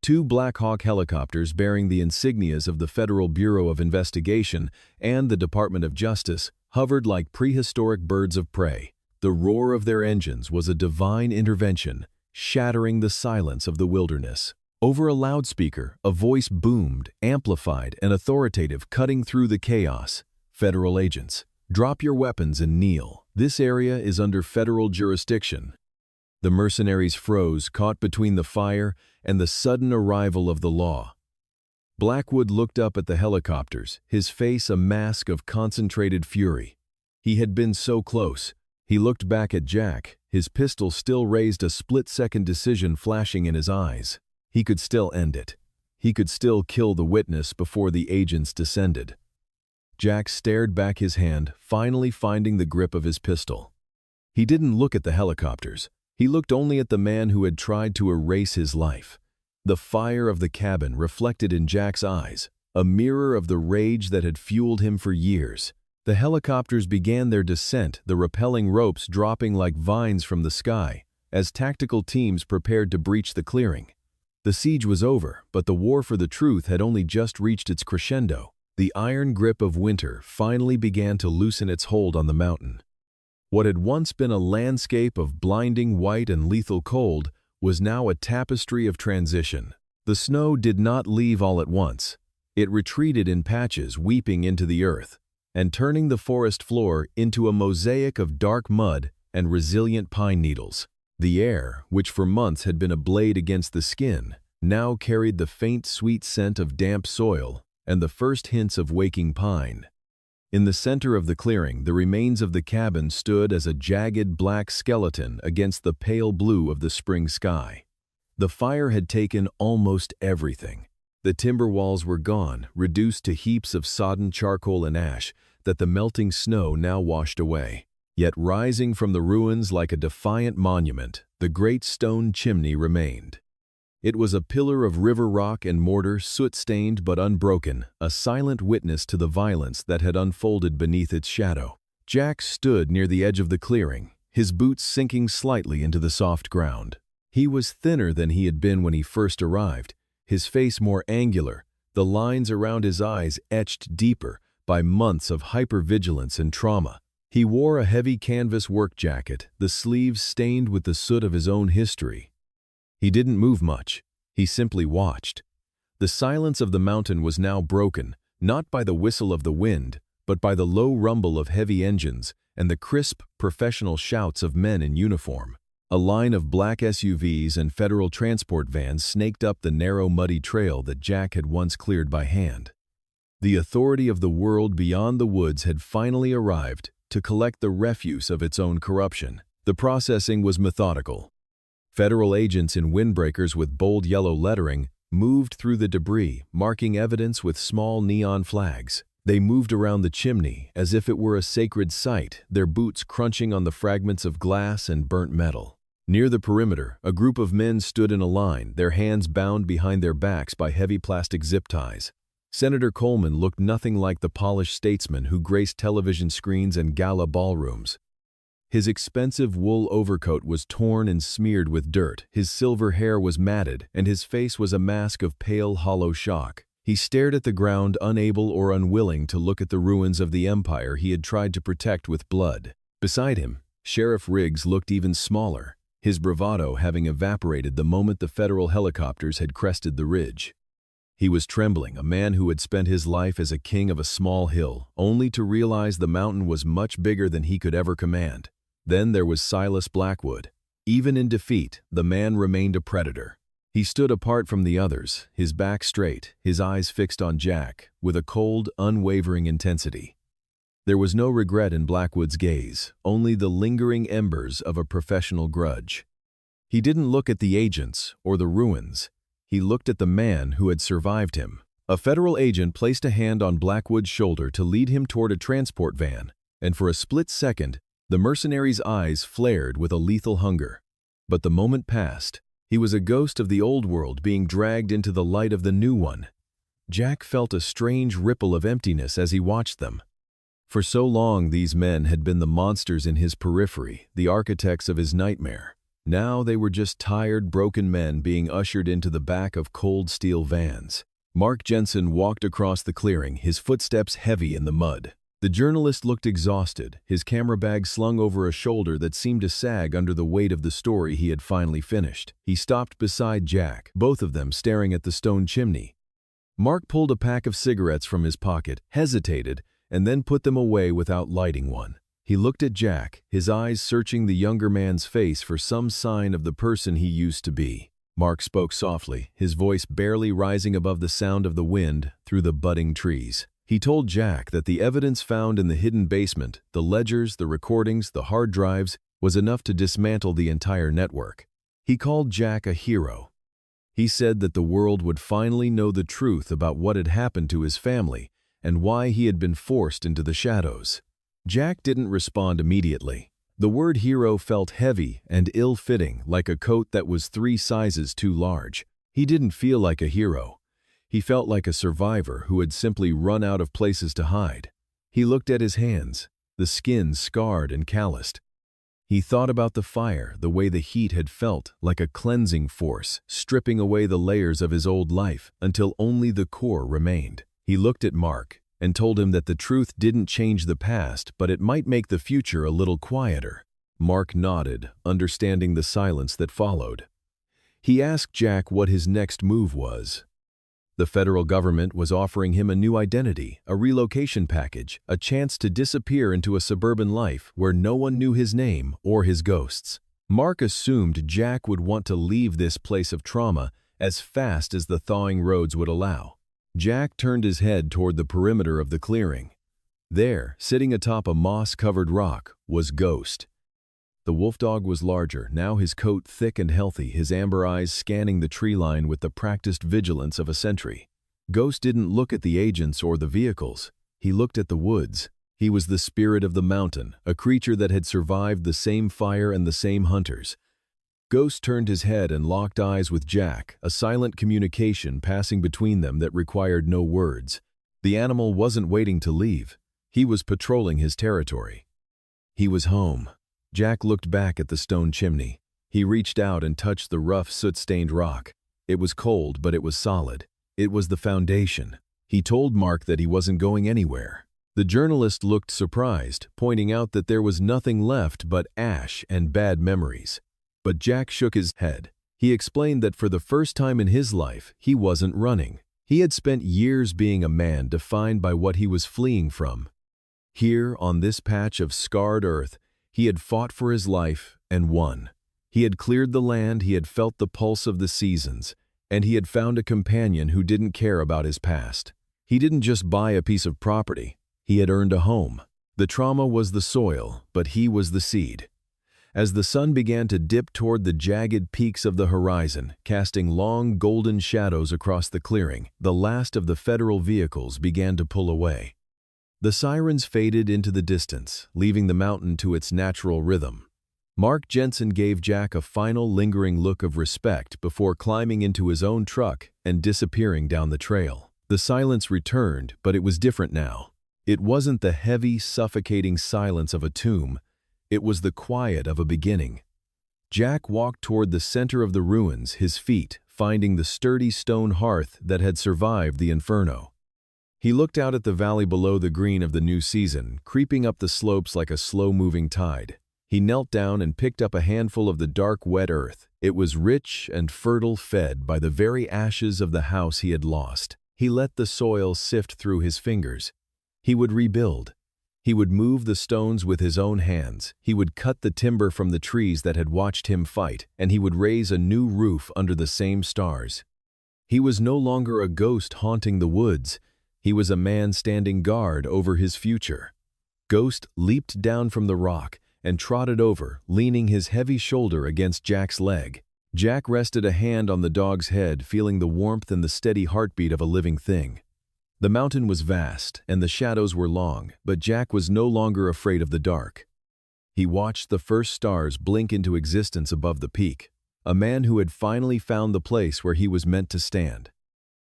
2 Black Hawk helicopters bearing the insignias of the Federal Bureau of Investigation and the Department of Justice hovered like prehistoric birds of prey. The roar of their engines was a divine intervention, shattering the silence of the wilderness. Over a loudspeaker, a voice boomed, amplified and authoritative, cutting through the chaos. "Federal agents, drop your weapons and kneel. This area is under federal jurisdiction." The mercenaries froze, caught between the fire and the sudden arrival of the law. Blackwood looked up at the helicopters, his face a mask of concentrated fury. He had been so close. He looked back at Jack, his pistol still raised, a split-second decision flashing in his eyes. He could still end it. He could still kill the witness before the agents descended. Jack stared back, his hand finally finding the grip of his pistol. He didn't look at the helicopters. He looked only at the man who had tried to erase his life. The fire of the cabin reflected in Jack's eyes, a mirror of the rage that had fueled him for years. The helicopters began their descent, the rappelling ropes dropping like vines from the sky, as tactical teams prepared to breach the clearing. The siege was over, but the war for the truth had only just reached its crescendo. The iron grip of winter finally began to loosen its hold on the mountain. What had once been a landscape of blinding white and lethal cold was now a tapestry of transition. The snow did not leave all at once. It retreated in patches, weeping into the earth, and turning the forest floor into a mosaic of dark mud and resilient pine needles. The air, which for months had been a blade against the skin, now carried the faint sweet scent of damp soil and the first hints of waking pine. In the center of the clearing, the remains of the cabin stood as a jagged black skeleton against the pale blue of the spring sky. The fire had taken almost everything. The timber walls were gone, reduced to heaps of sodden charcoal and ash that the melting snow now washed away. Yet rising from the ruins like a defiant monument, the great stone chimney remained. It was a pillar of river rock and mortar, soot-stained but unbroken, a silent witness to the violence that had unfolded beneath its shadow. Jack stood near the edge of the clearing, his boots sinking slightly into the soft ground. He was thinner than he had been when he first arrived, his face more angular, the lines around his eyes etched deeper by months of hypervigilance and trauma. He wore a heavy canvas work jacket, the sleeves stained with the soot of his own history. He didn't move much. He simply watched. The silence of the mountain was now broken, not by the whistle of the wind, but by the low rumble of heavy engines and the crisp, professional shouts of men in uniform. A line of black SUVs and federal transport vans snaked up the narrow, muddy trail that Jack had once cleared by hand. The authority of the world beyond the woods had finally arrived to collect the refuse of its own corruption. The processing was methodical. Federal agents in windbreakers with bold yellow lettering moved through the debris, marking evidence with small neon flags. They moved around the chimney as if it were a sacred site, their boots crunching on the fragments of glass and burnt metal. Near the perimeter, a group of men stood in a line, their hands bound behind their backs by heavy plastic zip ties. Senator Coleman looked nothing like the polished statesman who graced television screens and gala ballrooms. His expensive wool overcoat was torn and smeared with dirt, his silver hair was matted, and his face was a mask of pale, hollow shock. He stared at the ground, unable or unwilling to look at the ruins of the empire he had tried to protect with blood. Beside him, Sheriff Riggs looked even smaller, his bravado having evaporated the moment the federal helicopters had crested the ridge. He was trembling, a man who had spent his life as a king of a small hill, only to realize the mountain was much bigger than he could ever command. Then there was Silas Blackwood. Even in defeat, the man remained a predator. He stood apart from the others, his back straight, his eyes fixed on Jack, with a cold, unwavering intensity. There was no regret in Blackwood's gaze, only the lingering embers of a professional grudge. He didn't look at the agents or the ruins. He looked at the man who had survived him. A federal agent placed a hand on Blackwood's shoulder to lead him toward a transport van, and for a split second, the mercenary's eyes flared with a lethal hunger. But the moment passed. He was a ghost of the old world being dragged into the light of the new one. Jack felt a strange ripple of emptiness as he watched them. For so long these men had been the monsters in his periphery, the architects of his nightmare. Now they were just tired, broken men being ushered into the back of cold steel vans. Mark Jensen walked across the clearing, his footsteps heavy in the mud. The journalist looked exhausted, his camera bag slung over a shoulder that seemed to sag under the weight of the story he had finally finished. He stopped beside Jack, both of them staring at the stone chimney. Mark pulled a pack of cigarettes from his pocket, hesitated, and then put them away without lighting one. He looked at Jack, his eyes searching the younger man's face for some sign of the person he used to be. Mark spoke softly, his voice barely rising above the sound of the wind through the budding trees. He told Jack that the evidence found in the hidden basement, the ledgers, the recordings, the hard drives, was enough to dismantle the entire network. He called Jack a hero. He said that the world would finally know the truth about what had happened to his family and why he had been forced into the shadows. Jack didn't respond immediately. The word hero felt heavy and ill-fitting, like a coat that was 3 sizes too large. He didn't feel like a hero. He felt like a survivor who had simply run out of places to hide. He looked at his hands, the skin scarred and calloused. He thought about the fire, the way the heat had felt like a cleansing force, stripping away the layers of his old life until only the core remained. He looked at Mark and told him that the truth didn't change the past, but it might make the future a little quieter. Mark nodded, understanding the silence that followed. He asked Jack what his next move was. The federal government was offering him a new identity, a relocation package, a chance to disappear into a suburban life where no one knew his name or his ghosts. Mark assumed Jack would want to leave this place of trauma as fast as the thawing roads would allow. Jack turned his head toward the perimeter of the clearing. There, sitting atop a moss-covered rock, was Ghost. The wolfdog was larger, now his coat thick and healthy, his amber eyes scanning the tree line with the practiced vigilance of a sentry. Ghost didn't look at the agents or the vehicles. He looked at the woods. He was the spirit of the mountain, a creature that had survived the same fire and the same hunters. Ghost turned his head and locked eyes with Jack, a silent communication passing between them that required no words. The animal wasn't waiting to leave. He was patrolling his territory. He was home. Jack looked back at the stone chimney. He reached out and touched the rough, soot-stained rock. It was cold, but it was solid. It was the foundation. He told Mark that he wasn't going anywhere. The journalist looked surprised, pointing out that there was nothing left but ash and bad memories. But Jack shook his head. He explained that for the first time in his life, he wasn't running. He had spent years being a man defined by what he was fleeing from. Here, on this patch of scarred earth, he had fought for his life and won. He had cleared the land, he had felt the pulse of the seasons, and he had found a companion who didn't care about his past. He didn't just buy a piece of property. He had earned a home. The trauma was the soil, but he was the seed. As the sun began to dip toward the jagged peaks of the horizon, casting long golden shadows across the clearing, the last of the federal vehicles began to pull away. The sirens faded into the distance, leaving the mountain to its natural rhythm. Mark Jensen gave Jack a final lingering look of respect before climbing into his own truck and disappearing down the trail. The silence returned, but it was different now. It wasn't the heavy, suffocating silence of a tomb. It was the quiet of a beginning. Jack walked toward the center of the ruins, his feet finding the sturdy stone hearth that had survived the inferno. He looked out at the valley below the green of the new season, creeping up the slopes like a slow-moving tide. He knelt down and picked up a handful of the dark, wet earth. It was rich and fertile, fed by the very ashes of the house he had lost. He let the soil sift through his fingers. He would rebuild. He would move the stones with his own hands. He would cut the timber from the trees that had watched him fight, and he would raise a new roof under the same stars. He was no longer a ghost haunting the woods. He was a man standing guard over his future. Ghost leaped down from the rock and trotted over, leaning his heavy shoulder against Jack's leg. Jack rested a hand on the dog's head, feeling the warmth and the steady heartbeat of a living thing. The mountain was vast, and the shadows were long, but Jack was no longer afraid of the dark. He watched the first stars blink into existence above the peak, a man who had finally found the place where he was meant to stand.